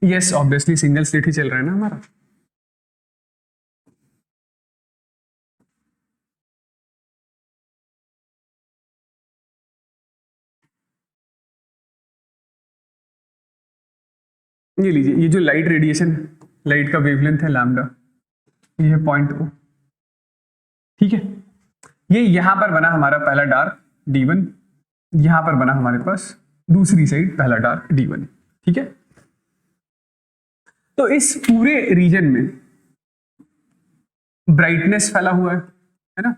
Yes, obviously single slit ही चल रहा है ना हमारा। ये लीजिए, ये जो लाइट रेडिएशन, लाइट का वेवलेंथ है लैम्डा, ये है 0.0। ठीक है, ये यहां पर बना हमारा पहला डार्क D1, यहां पर बना हमारे पास दूसरी साइड पहला डार्क D1। ठीक है, तो इस पूरे रीजन में ब्राइटनेस फैला हुआ है ना।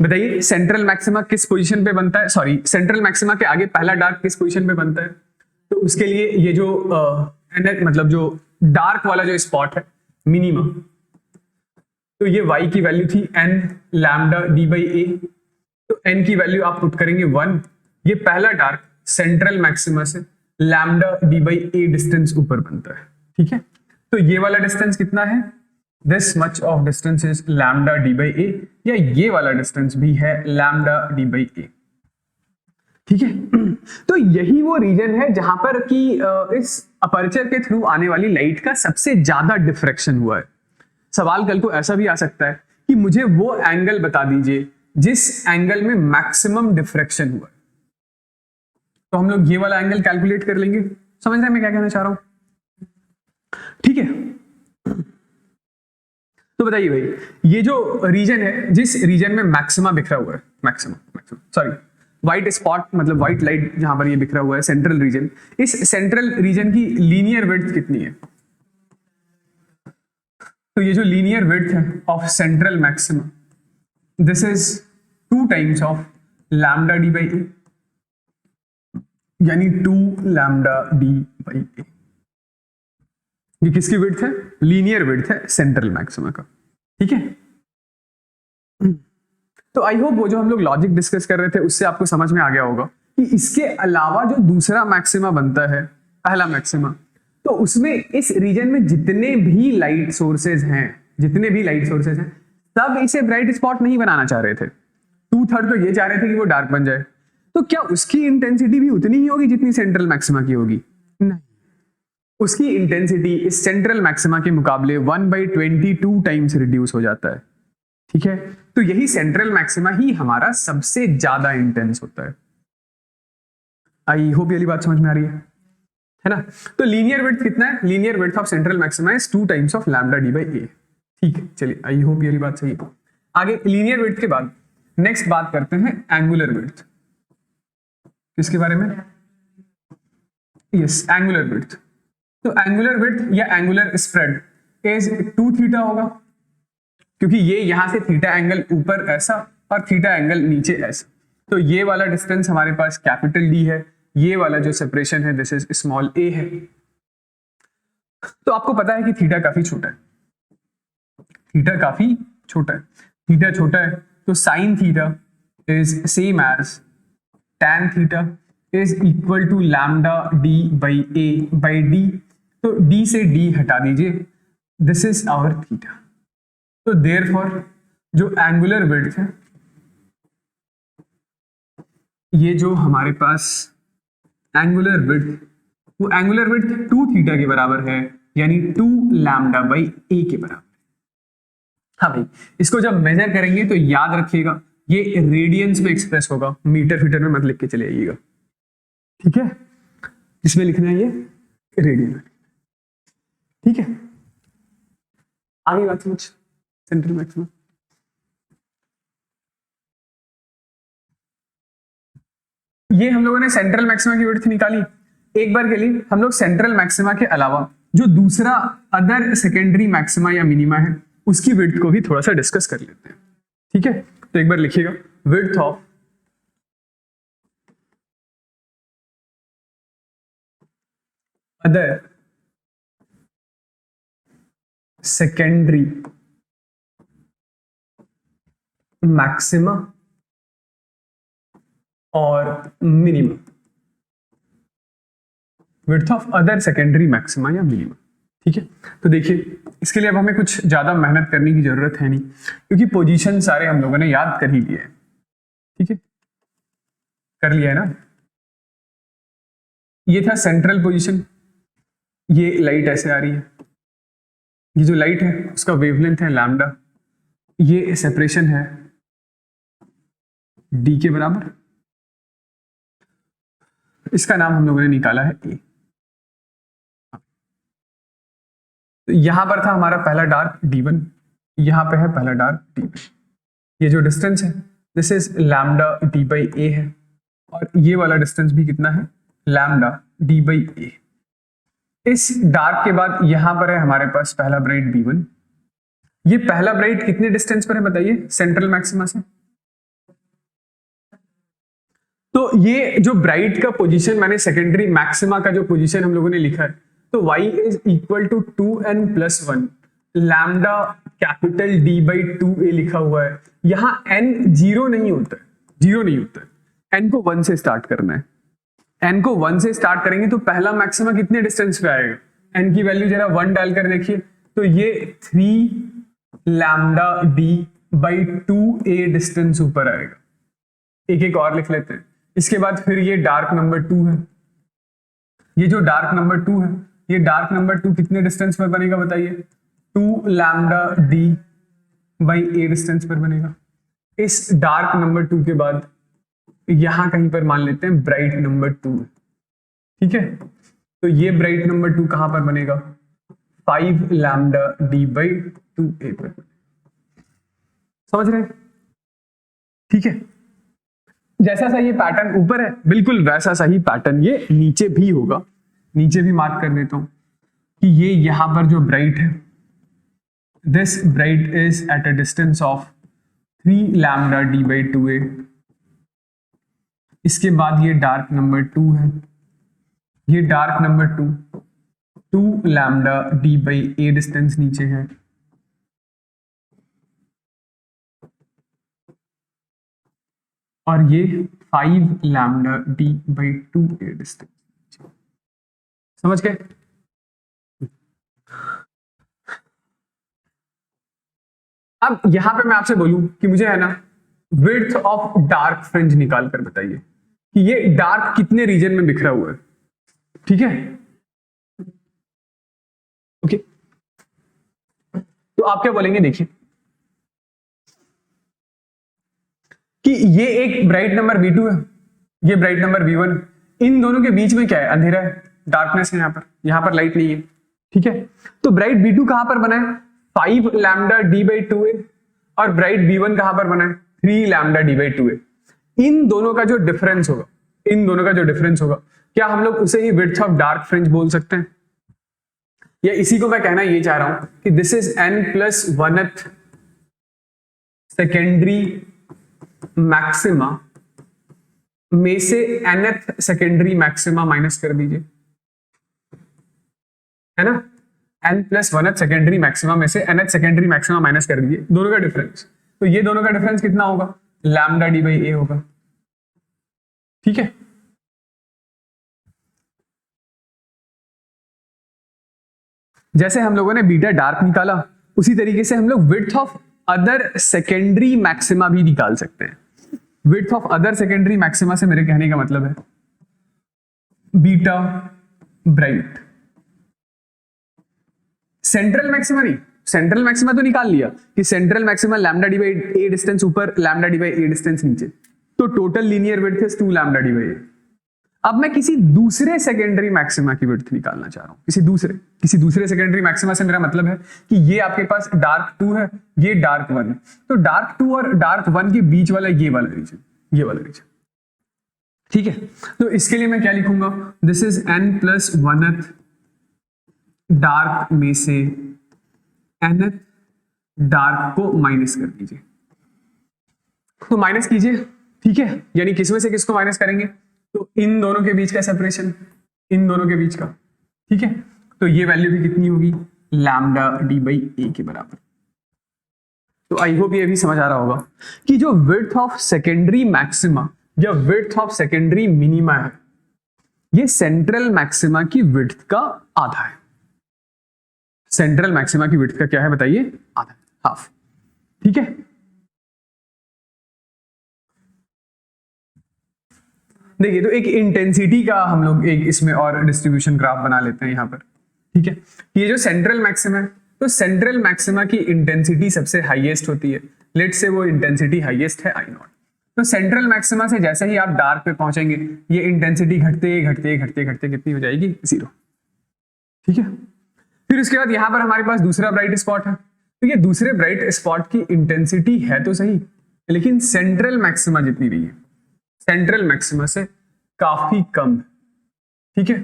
बताइए सेंट्रल मैक्सिमा किस पोजीशन पे बनता है, सॉरी सेंट्रल मैक्सिमा के आगे पहला डार्क किस पोजीशन पे बनता है। तो उसके लिए ये जो मतलब जो डार्क वाला जो स्पॉट है मिनिमा, तो ये y की वैल्यू थी n लैम्डा d/a, तो n की वैल्यू आप पुट करेंगे 1। ये पहला डार्क सेंट्रल मैक्सिमा से लैम्डा d/a डिस्टेंस ऊपर बनता है। ठीक है, तो ये वाला डिस्टेंस कितना है, this much of distance is lambda d/a, या ये वाला डिस्टेंस भी है लैम्डा d/a। ठीक है, तो यही वो रीजन है जहां पर कि इस अपर्चर के थ्रू आने वाली लाइट का सबसे ज्यादा डिफ्रैक्शन हुआ है। सवाल कल को ऐसा भी आ सकता है कि मुझे वो एंगल बता दीजिए जिस एंगल में मैक्सिमम डिफ्रैक्शन हुआ है। तो हम लोग ये वाला एंगल कैलकुलेट कर लेंगे। समझ रहे हैं मैं क्या कहना चाह रहा हूं। ठीक है, तो बताइए भाई ये जो रीजन है जिस रीजन में मैक्सिमा बिखरा हुआ है, मैक्सिमम सॉरी व्हाइट स्पॉट मतलब व्हाइट लाइट जहां पर ये बिखरा हुआ है सेंट्रल रीजन, इस सेंट्रल रीजन की लीनियर विड्थ कितनी है। तो ये जो लीनियर विड्थ है of central maxima, this is 2 times of lambda d/a, यानी 2 लैम्डा d/a। ये किसकी विड्थ है, लीनियर विड्थ है सेंट्रल मैक्सिमा का। ठीक है, तो आई होप वो जो हम लोग लॉजिक डिस्कस कर रहे थे उससे आपको समझ में आ गया होगा कि इसके अलावा जो दूसरा मैक्सिमा बनता है पहला मैक्सिमा, तो उसमें इस रीजन में जितने भी लाइट सोर्सेज हैं सब इसे ब्राइट स्पॉट नहीं बनाना चाह रहे थे। 2/3 तो ये चाह रहे थे कि वो डार्क बन जाए। तो क्या उसकी इंटेंसिटी भी उतनी ही होगी जितनी सेंट्रल मैक्सिमा की होगी? नहीं, उसकी इंटेंसिटी इस सेंट्रल मैक्सिमा के मुकाबले 1/22 टाइम्स रिड्यूस हो जाता है। ठीक है, तो यही सेंट्रल मैक्सिमा ही हमारा सबसे ज्यादा इंटेंस होता है। आई होप ये बात समझ में आ रही है ना। तो लीनियर विड्थ कितना है, linear width of central maxima is 2 times of lambda d/a। ठीक है, चलिए आई होप ये बात सही है। आगे लीनियर विड्थ के बाद नेक्स्ट बात करते हैं एंगुलर विड्थ। किसके बारे में? Yes, angular width. तो एंगुलर विड्थ या एंगुलर स्प्रेड इज 2 थीटा होगा, क्योंकि ये यहां से थीटा एंगल ऊपर ऐसा और थीटा एंगल नीचे ऐसा। तो ये वाला डिस्टेंस हमारे पास कैपिटल D है, ये वाला जो सेपरेशन है दिस इज स्मॉल a है। तो आपको पता है कि थीटा काफी छोटा है, थीटा छोटा है, तो sine theta is same as tan theta is equal to lambda d/a/d। तो d से d हटा दीजिए, दिस इज आवर थीटा। तो देयरफॉर जो एंगुलर विड्थ है, ये जो हमारे पास एंगुलर विड्थ, वो एंगुलर विड्थ 2 थीटा के बराबर है, यानी 2 लैम्डा/a के बराबर। हाँ भाई, इसको जब मेजर करेंगे तो याद रखिएगा ये रेडियंस में एक्सप्रेस होगा, मीटर फीटर में मत लिख के चले आइएगा। ठीक है, इसमें लिखना है ये रेडियन में। ठीक है, आगे बात समझ सेंट्रल मैक्सिमा। ये हम लोगों ने सेंट्रल मैक्सिमा की विड्थ निकाली। एक बार के लिए हम लोग सेंट्रल मैक्सिमा के अलावा जो दूसरा अदर सेकेंडरी मैक्सिमा या मिनिमा है उसकी विड्थ को भी थोड़ा सा डिस्कस कर लेते हैं। ठीक है, तो एक बार लिखिएगा width of other secondary maxima और minima, width of other secondary maxima या मिनिमा। ठीक है, तो देखिए इसके लिए अब हमें कुछ ज्यादा मेहनत करने की जरूरत है नहीं, क्योंकि पोजीशन सारे हम लोगों ने याद कर ही लिए हैं। ठीक है, कर लिया है ना। ये था सेंट्रल पोजीशन, ये लाइट ऐसे आ रही है, ये जो लाइट है उसका वेवलेंथ है लैम्डा, ये सेपरेशन है d के बराबर, इसका नाम हम लोगों ने निकाला है a। तो यहां पर था हमारा पहला डार्क D1, यहां पे है पहला डार्क D1। ये जो डिस्टेंस है this is lambda D by A है, और ये वाला डिस्टेंस भी कितना है, लैम्डा डी बाई ए। इस डार्क के बाद यहां पर है हमारे पास पहला ब्राइट B1। ये पहला ब्राइट कितने डिस्टेंस पर है बताइए, सेंट्रल मैक्सिमा से। तो ये जो ब्राइट का पोजीशन मैंने सेकेंडरी मैक्सिमा का जो पोजीशन हम लोगों ने लिखा है, तो y is equal to 2n+1 lambda capital D by 2a लिखा हुआ है। यहां n जीरो नहीं होता है, जीरो नहीं होता है, n को 1 से स्टार्ट करना है। n को 1 से स्टार्ट करेंगे तो पहला मैक्सिमा कितने डिस्टेंस पे आएगा, n की वैल्यू जरा 1 डालकर देखिए, तो ये 3 lambda d by 2a distance ऊपर आएगा। एक एक और लिख लेते हैं। इसके बाद फिर ये डार्क नंबर 2 है, ये जो डार्क नंबर 2 है, ये डार्क नंबर 2 कितने डिस्टेंस पर बनेगा बताइए, 2 lambda d by a distance पर बनेगा। इस डार्क नंबर 2 के बाद यहां कहीं पर मान लेते हैं ब्राइट नंबर 2, ठीक है। तो ये ब्राइट नंबर 2 कहां पर बनेगा, 5 लैम्डा d बाई 2a पर। समझ रहे हैं, ठीक है। जैसा सा ये पैटर्न ऊपर है बिल्कुल वैसा सा ही पैटर्न ये नीचे भी होगा। नीचे भी मार्क कर देता हूं कि ये यहां पर जो ब्राइट है, this bright is at a distance of 3 lambda d by 2a। इसके बाद ये डार्क नंबर 2 है, ये dark number 2 lambda d by a distance नीचे है, और ये 5 lambda d by 2a distance. समझ गए। अब यहां पे मैं आपसे बोलूं कि मुझे है ना विड्थ ऑफ डार्क फ्रिंज निकाल कर बताइए कि ये डार्क कितने रीजन में बिखरा हुआ है, ठीक है। ओके, तो आप क्या बोलेंगे, देखिए कि ये एक ब्राइट नंबर V2 है, ये ब्राइट नंबर V1, इन दोनों के बीच में क्या है, अंधेरा है, डार्कनेस है, यहां पर लाइट नहीं है, ठीक है। तो ब्राइट B2 कहां पर बना है, 5 लैम्डा d बाई 2a, और ब्राइट B1 कहां पर बना है, 3 लैम्डा d बाई 2a। इन दोनों का जो डिफरेंस होगा, इन दोनों का जो डिफरेंस होगा, क्या हम लोग उसे ही विड्थ ऑफ डार्क फ्रिंज बोल सकते हैं, या इसी को मैं कहना ये चाह रहा हूं कि this is n+1th secondary maxima में से nth सेकेंडरी मैक्सिमा माइनस कर दीजिए, है ना। n+1th सेकेंडरी मैक्सिमा में से nth सेकेंडरी मैक्सिमा माइनस कर दीजिए, दोनों का डिफरेंस। तो ये दोनों का डिफरेंस कितना होगा, लैम्डा d बाई a होगा, ठीक है। जैसे हम लोगों ने बीटा डार्क निकाला, उसी तरीके से हम लोग width of other secondary maxima भी निकाल सकते हैं। Width of other secondary maxima से मेरे कहने का मतलब है बीटा ब्राइट। सेंट्रल मैक्सिमा नहीं, सेंट्रल मैक्सिमा तो निकाल लिया कि central maxima lambda D by a distance ऊपर, lambda D by a distance नीचे, तो total linear width is 2 lambda D by a। अब मैं किसी दूसरे सेकेंडरी मैक्सिमा की विड्थ निकालना चाह रहा हूं, किसी दूसरे सेकेंडरी मैक्सिमा से मेरा मतलब है कि ये आपके पास डार्क 2 है, ये डार्क 1 है, तो डार्क 2 और डार्क 1 के बीच वाला ये वाला रीजन, ये वाला रीजन, ठीक है। तो इसके लिए मैं क्या लिखूंगा, दिस इज n+1th डार्क में से nth डार्क को माइनस कर दीजिए, तो माइनस कीजिए, ठीक है। यानी किसमें से किसको माइनस करेंगे, तो इन दोनों के बीच का सेपरेशन, इन दोनों के बीच का, ठीक है। तो ये वैल्यू भी कितनी होगी, लैम्डा d बाई a के बराबर। तो आई होप ये भी समझ आ रहा होगा कि जो विड्थ ऑफ सेकेंडरी मैक्सिमा या विड्थ ऑफ सेकेंडरी मिनिमा है, ये सेंट्रल मैक्सिमा की विड्थ का आधा है। सेंट्रल मैक्सिमा की विड्थ का क्या है बताइए, आधा, हाफ, ठीक है। देखिए, तो एक इंटेंसिटी का हम लोग एक इसमें और डिस्ट्रीब्यूशन ग्राफ बना लेते हैं यहां पर, ठीक है। ये जो सेंट्रल मैक्सिमा है, तो सेंट्रल मैक्सिमा की इंटेंसिटी सबसे हाईएस्ट होती है, लेट्स से वो इंटेंसिटी हाईएस्ट है I0। तो सेंट्रल मैक्सिमा से जैसे ही आप डार्क पे पहुंचेंगे, ये इंटेंसिटी घटते घटते घटते घटते कितनी हो जाएगी, 0, ठीक है। फिर उसके बाद यहां पर हमारे पास दूसरा ब्राइट स्पॉट है, तो ये दूसरे ब्राइट स्पॉट की इंटेंसिटी है तो सही, लेकिन सेंट्रल मैक्सिमा जितनी रही है सेंट्रल मैक्सिमा से काफी कम है, ठीक है,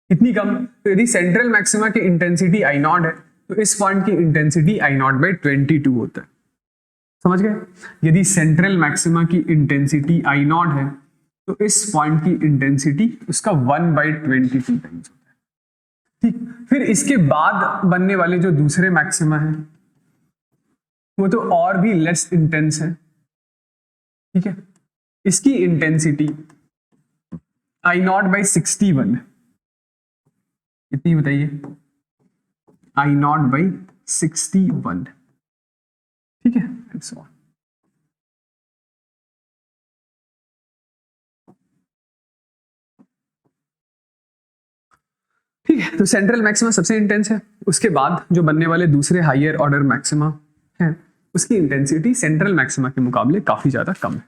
इतनी कम। तो यदि सेंट्रल मैक्सिमा की इंटेंसिटी आई नॉट है तो इस पॉइंट की इंटेंसिटी आई नॉट बाई 22 होता है, समझ गए। यदि सेंट्रल मैक्सिमा की इंटेंसिटी आई नॉट है तो इस पॉइंट की इंटेंसिटी उसका 1/22 टाइम्स होता है, ठीक। फिर इसके बाद बनने वाले जो दूसरे मैक्सिमा है वो तो और भी लेस इंटेंस है, ठीक है। इसकी इंटेंसिटी आई नॉट बाई 61 है, कितनी बताइए, आई नॉट बाई 61, ठीक है। And so on. ठीक है, तो सेंट्रल मैक्सिमा सबसे इंटेंस है, उसके बाद जो बनने वाले दूसरे हायर ऑर्डर मैक्सिमा है उसकी इंटेंसिटी सेंट्रल मैक्सिमा के मुकाबले काफी ज्यादा कम है।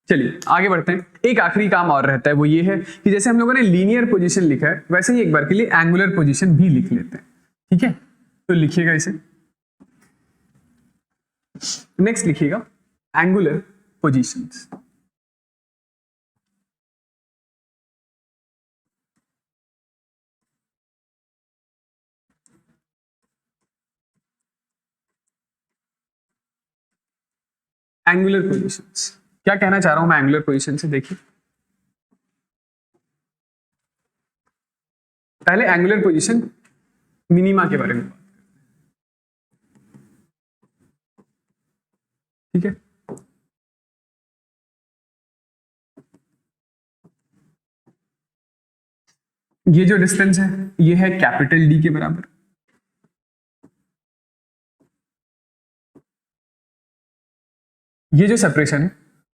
चलिए आगे बढ़ते हैं। एक आखिरी काम और रहता है, वो ये है कि जैसे हम लोगों ने लीनियर पोजीशन लिखा है वैसे ही एक बार के लिए एंगुलर पोजीशन भी लिख लेते हैं, ठीक है। तो लिखिएगा इसे, नेक्स्ट लिखिएगा एंगुलर पोजीशंस। एंगुलर पोजीशंस, क्या कहना चाह रहा हूं मैं एंगुलर पोजीशन से, देखिए पहले एंगुलर पोजीशन मिनिमा के बारे में बात करते हैं, ठीक है। ये जो डिस्टेंस है ये है कैपिटल डी के बराबर, ये जो सेपरेशन है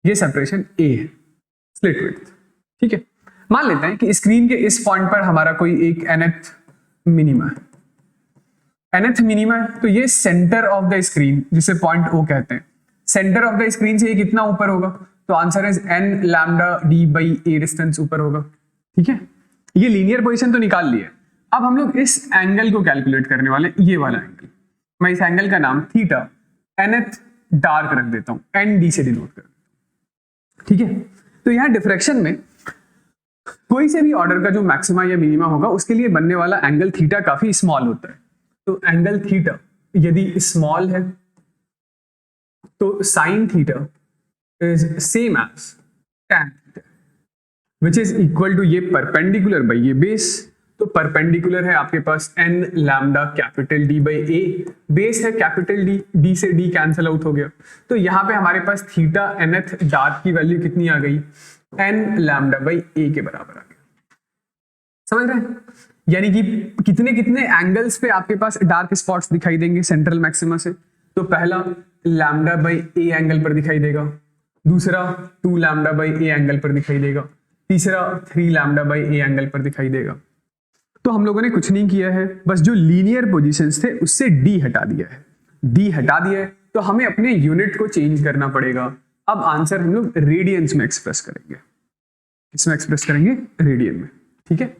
ये सेपरेशन ए है, स्लिट विड्थ, ठीक है। मान लेते हैं कि स्क्रीन के इस पॉइंट पर हमारा कोई एक nth मिनिमा है, nth मिनिमा है, तो ये सेंटर ऑफ द स्क्रीन जिसे पॉइंट ओ कहते हैं, सेंटर ऑफ द स्क्रीन से ये कितना ऊपर होगा, तो answer is n lambda D by A distance ऊपर होगा, ठीक है। ये लीनियर पोजीशन तो निकाल लिया। अब हम लोग इस एंगल को कैलकुलेट करने वाले, ये वाला एंगल, मैं इस एंगल का नाम थीटा nth डार्क रख देता हूं, एन डी से डिनोट कर देता हूं, ठीक है। तो यहां डिफ्रैक्शन में कोई से भी ऑर्डर का जो मैक्सिमा या मिनिमा होगा उसके लिए बनने वाला एंगल थीटा काफी स्मॉल होता है। तो एंगल थीटा यदि स्मॉल है तो sine theta is same as tan theta, which is equal to ये परपेंडिकुलर बाई ये बेस। तो परपेंडिकुलर है आपके पास n lambda capital D by A, base है कैपिटल D, D से D कैंसिल आउट हो गया। तो यहां पे हमारे पास थीटा nth डार्क की वैल्यू कितनी आ गई, n लैम्डा बाई ए के बराबर आ गया, समझ रहे हैं। यानी कि कितने कितने एंगल्स पे आपके पास डार्क स्पॉट्स दिखाई देंगे सेंट्रल मैक्सिमा से, तो पहला लैम्डा बाई ए एंगल पर दिखाई देगा, दूसरा 2 लैम्डा बाई ए एंगल पर दिखाई देगा, तीसरा 3 लैम्डा बाई ए एंगल पर दिखाई देगा। तो हम लोगों ने कुछ नहीं किया है, बस जो लीनियर पोजीशंस थे उससे डी हटा दिया है, डी हटा दिया है तो हमें अपने यूनिट को चेंज करना पड़ेगा। अब आंसर हम लोग रेडियंस में एक्सप्रेस करेंगे, किसमें एक्सप्रेस करेंगे, रेडियन में, ठीक है,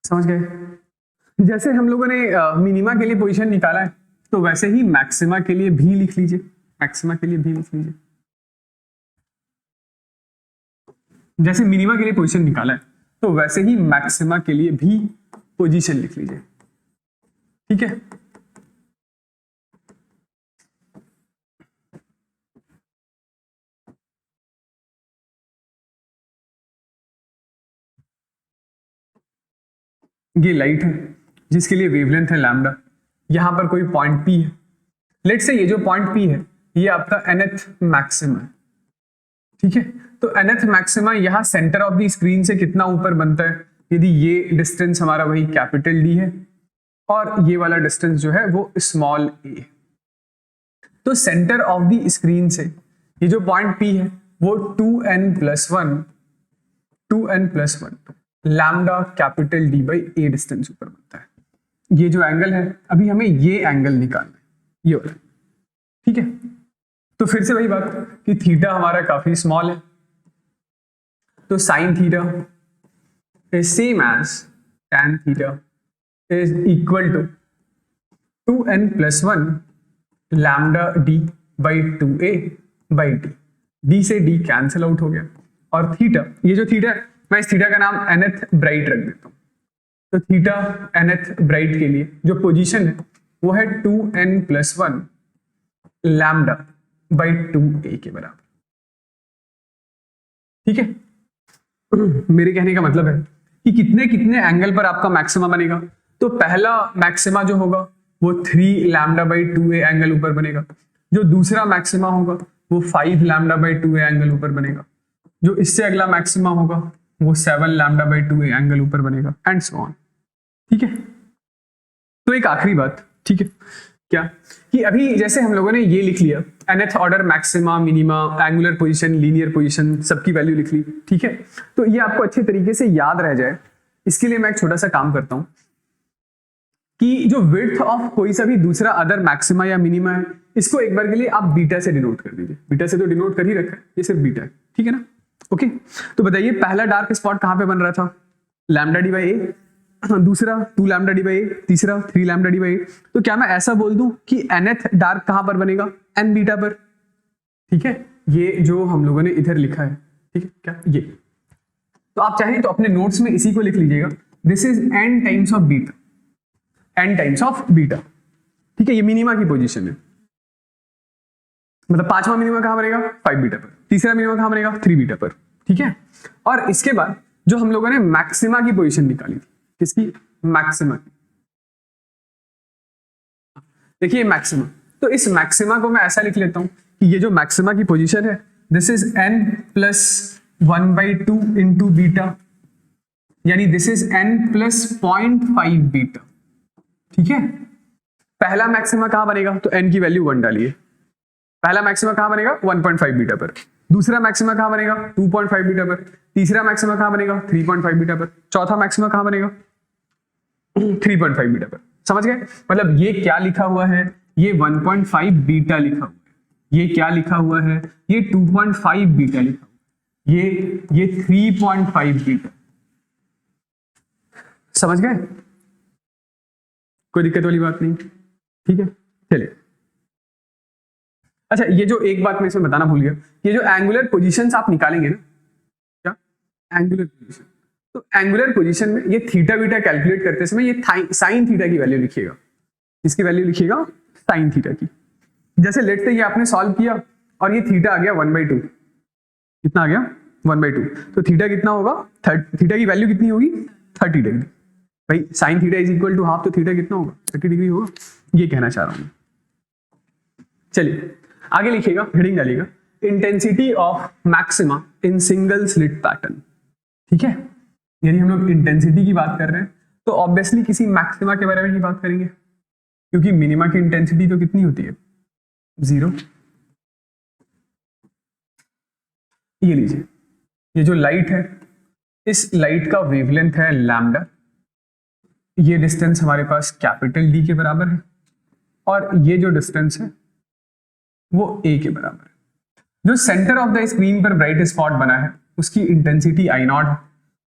समझ गए। जैसे हम लोगों ने मिनिमा के लिए पोजीशन निकाला है तो वैसे ही मैक्सिमा के लिए भी लिख लीजिए, मैक्सिमा के लिए भी लिख लीजिए। जैसे मिनिमा के लिए पोजीशन निकाला है तो वैसे ही मैक्सिमा के लिए भी पोजीशन लिख लीजिए, ठीक है। ये लाइट है जिसके लिए वेवलेंथ है लैम्डा, यहां पर कोई पॉइंट पी है, लेट्स से ये जो पॉइंट पी है ये आपका nth मैक्सिमा है, ठीक है। तो nth मैक्सिमा यहां सेंटर ऑफ द स्क्रीन से कितना ऊपर बनता है, यदि ये डिस्टेंस हमारा वही कैपिटल डी है और ये वाला डिस्टेंस जो है वो स्मॉल ए, तो सेंटर ऑफ द स्क्रीन से ये जो पॉइंट पी है वो 2n+1 lambda capital D by A distance ऊपर बनता है। ये जो एंगल है अभी हमें ये एंगल निकालना है, ये वाला, ठीक है। तो फिर से वही बात कि थीटा हमारा काफी स्मॉल है, तो sine theta is same as tan theta is equal to 2n+1 lambda D by 2a by D. D से डी कैंसिल आउट हो गया और थीटा, ये जो थीटा है मैं इस थीटा का नाम nth ब्राइट रख देता हूं। तो थीटा nth ब्राइट के लिए जो पोजीशन है वो है 2n+1 लैम्डा बाई 2a के बराबर। ठीक है, मेरे कहने का मतलब है कि कितने कितने एंगल पर आपका मैक्सिमा बनेगा। तो पहला मैक्सिमा जो होगा वो 3 लैम्डा बाई 2a एंगल ऊपर बनेगा, जो दूसरा मैक्सिमा होगा वो 5 लैम्डा बाई 2a एंगल ऊपर बनेगा, जो इससे अगला मैक्सिमा होगा वो 7 लैम्डा बाई 2a एंगल ऊपर बनेगा एंड सो ऑन। ठीक है, तो एक आखिरी बात, ठीक है, क्या कि अभी जैसे हम लोगों ने ये लिख लिया nth order maxima, minima, angular position, linear position, सबकी वैल्यू लिख ली। ठीक है, तो ये आपको अच्छे तरीके से याद रह जाए, इसके लिए मैं एक छोटा सा काम करता हूं कि जो विड्थ ऑफ कोई सा भी दूसरा अदर मैक्सिमा या मिनिमा है, इसको एक बार के लिए आप बीटा से डिनोट कर दीजिए। बीटा से तो डिनोट कर ही रखा है, ये सिर्फ बीटा है। ठीक है ना, ओके। तो बताइए पहला डार्क स्पॉट कहां पे बन रहा था, लैम्डा डी बाई ए, दूसरा 2 लैम्डा डी बाई ए, तीसरा 3 लैम्डा डी बाई ए। तो क्या मैं ऐसा बोल दूं कि nth डार्क कहां पर बनेगा, n बीटा पर। ठीक है, ये जो हम लोगों ने इधर लिखा है, ठीक है, क्या ये, तो आप चाहें तो अपने नोट्स में इसी को लिख लीजिएगा, this is n times of beta, n times of beta. ठीक है, ये मिनिमा की पोजीशन है, मतलब पांचवा मिनिमा कहां बनेगा, 5 बीटा पर, तीसरा मिनिमा कहां बनेगा, 3 बीटा पर। ठीक है, और इसके बाद जो हम लोगों ने मैक्सिमा की पोजीशन निकाली थी, किसकी, मैक्सिमा की। देखिए मैक्सिमा, तो इस मैक्सिमा को मैं ऐसा लिख लेता हूं कि ये जो मैक्सिमा की पोजीशन है, this is n+1/2 into beta, यानी दिस इज n+0.5 बीटा। ठीक है, पहला मैक्सिमा कहां बनेगा, तो n की वैल्यू 1 डालिए, पहला मैक्सिमा कहां बनेगा, 1.5 बीटा पर, दूसरा मैक्सिमा कहां बनेगा, 2.5 बीटा पर, तीसरा मैक्सिमा कहां बनेगा, 3.5 बीटा पर, चौथा मैक्सिमा कहां बनेगा, 3.5 बीटा पर। समझ गए, मतलब ये क्या लिखा हुआ है, ये 1.5 बीटा लिखा हुआ है, ये क्या लिखा हुआ है, ये 2.5 बीटा लिखा हुआ है, ये 3.5 बीटा। समझ गए, कोई दिक्कत वाली बात नहीं। ठीक है, चलिए। अच्छा, ये जो एक बात मैं इसमें बताना भूल गया, ये जो एंगुलर पोजीशंस आप निकालेंगे ना, क्या एंगुलर पोजीशन, तो एंगुलर पोजीशन में ये थीटा बीटा कैलकुलेट करते समय ये साइन थीटा की वैल्यू लिखिएगा। इसकी वैल्यू लिखिएगा साइन थीटा की। जैसे लेट से ये आपने सॉल्व किया और ये थीटा आ गया 1/2, कितना आ गया, 1/2, तो थीटा कितना होगा, थीटा की वैल्यू कितनी होगी, 30 डिग्री। भाई sine theta is equal to half, तो थीटा कितना होगा, 30 डिग्री होगा, ये कहना चाह रहा हूं। चलिए आगे लिखिएगा, हेडिंग डालिएगा, intensity of maxima in single slit pattern. ठीक है, यानी हम लोग इंटेंसिटी की बात कर रहे हैं, तो ऑब्वियसली किसी मैक्सिमा के बारे में ही बात करेंगे, क्योंकि मिनिमा की इंटेंसिटी तो कितनी होती है, 0। ये लीजिए, ये जो लाइट है, इस लाइट का वेवलेंथ है लैम्डा, ये डिस्टेंस हमारे पास कैपिटल डी के बराबर है, और ये जो डिस्टेंस है वो a के बराबर है। जो सेंटर ऑफ द स्क्रीन पर ब्राइट स्पॉट बना है उसकी इंटेंसिटी I0 है,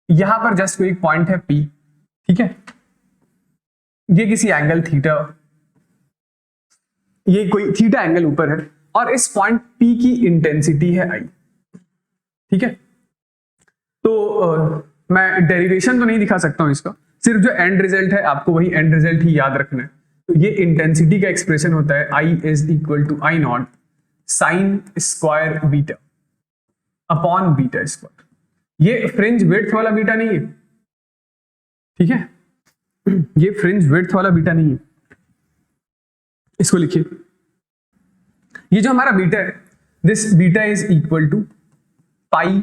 यहां पर जस्ट कोई पॉइंट है P। ठीक है, ये किसी एंगल थीटा, ये कोई थीटा एंगल ऊपर है, और इस पॉइंट P की इंटेंसिटी है I। ठीक है, तो मैं डेरिवेशन तो नहीं दिखा सकता हूं इसका, सिर्फ जो एंड रिजल्ट है आपको वही एंड रिजल्ट ही याद रखना है। तो ये इंटेंसिटी का एक्सप्रेशन होता है I is equal to I0 sine square beta upon beta square. ये फ्रिंज विड्थ वाला बीटा नहीं है, ठीक है, ये फ्रिंज विड्थ वाला बीटा नहीं है, इसको लिखिए। ये जो हमारा बीटा है, this beta is equal to pi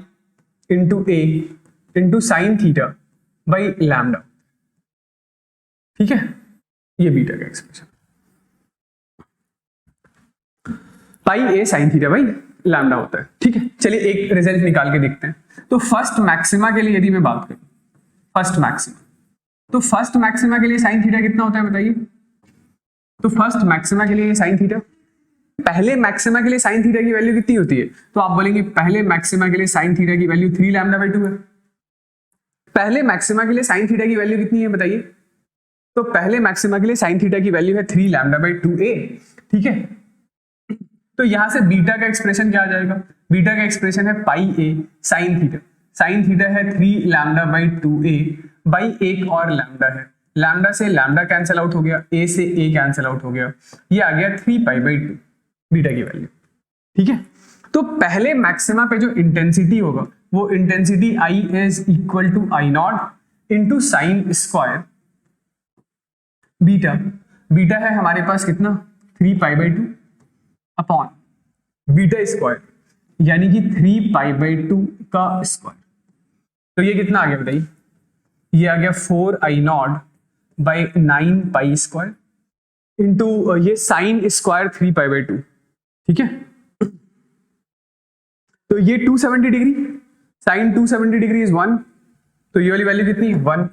into A into sine theta by lambda. ठीक है, ये बीटा का expression, pi A sine theta by lambda होता है। ठीक है, चलिए एक रिजल्ट निकाल के देखते हैं। तो फर्स्ट मैक्सिमा के लिए यदि मैं बात करूं, फर्स्ट मैक्सिमा, तो फर्स्ट मैक्सिमा के लिए साइन थीटा कितना होता है बताइए। तो फर्स्ट मैक्सिमा के लिए साइन थीटा, पहले मैक्सिमा के लिए साइन थीटा की वैल्यू कितनी होती है, तो आप बोलेंगे पहले मैक्सिमा के लिए साइन थीटा की वैल्यू 3 लैम्डा बाई 2 है। पहले मैक्सिमा के लिए साइन थीटा की वैल्यू कितनी है बताइए? तो पहले मैक्सिमा के लिए साइन थीटा की वैल्यू है 3 लैम्डा बाई 2a, ठीक है। तो यहां से बीटा का एक्सप्रेशन क्या आ जाएगा? बीटा का एक्सप्रेशन है पाई A sine theta. Sine theta है 3 लैम्डा बाई 2a बाई एक और लैम्डा है, लैम्डा से लैम्डा कैंसिल आउट हो गया, a से a कैंसिल आउट हो गया, ये आ गया 3 पाई बाई 2 बीटा की वैल्यू, ठीक है। तो पहले मैक्सिमा पे जो इंटेंसिटी होगा वो intensity I is equal to I not into sine square beta. Beta है हमारे पास कितना? 3 pi by 2 upon beta square, यानी कि 3 पाई बाई 2 का स्क्वायर। तो ये कितना आ गया बताइए? ये आ गया 4 I naught by 9 pi square into ये साइन स्क्वायर 3 पाई बाई 2, ठीक है। तो ये 270 डिग्री, साइन 270 डिग्री इज 1, तो ये वाली वैल्यू कितनी? 1।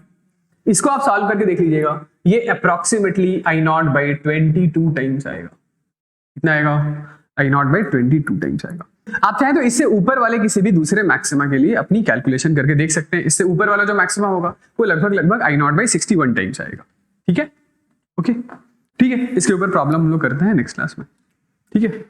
इसको आप सॉल्व करके देख लीजिएगा, ये approximately I naught by 22 times आएगा। कितना आएगा? आई नॉट बाई 22 टाइम्स आएगा। आप चाहें तो इससे ऊपर वाले किसी भी दूसरे मैक्सिमा के लिए अपनी कैलकुलेशन करके देख सकते हैं। इससे ऊपर वाला जो मैक्सिमा होगा वो लगभग आई नॉट बाई 61 टाइम्स आएगा, ठीक है। ओके, ठीक है, इसके ऊपर प्रॉब्लम हम लोग करते हैं नेक्स्ट क्लास में, ठीक है।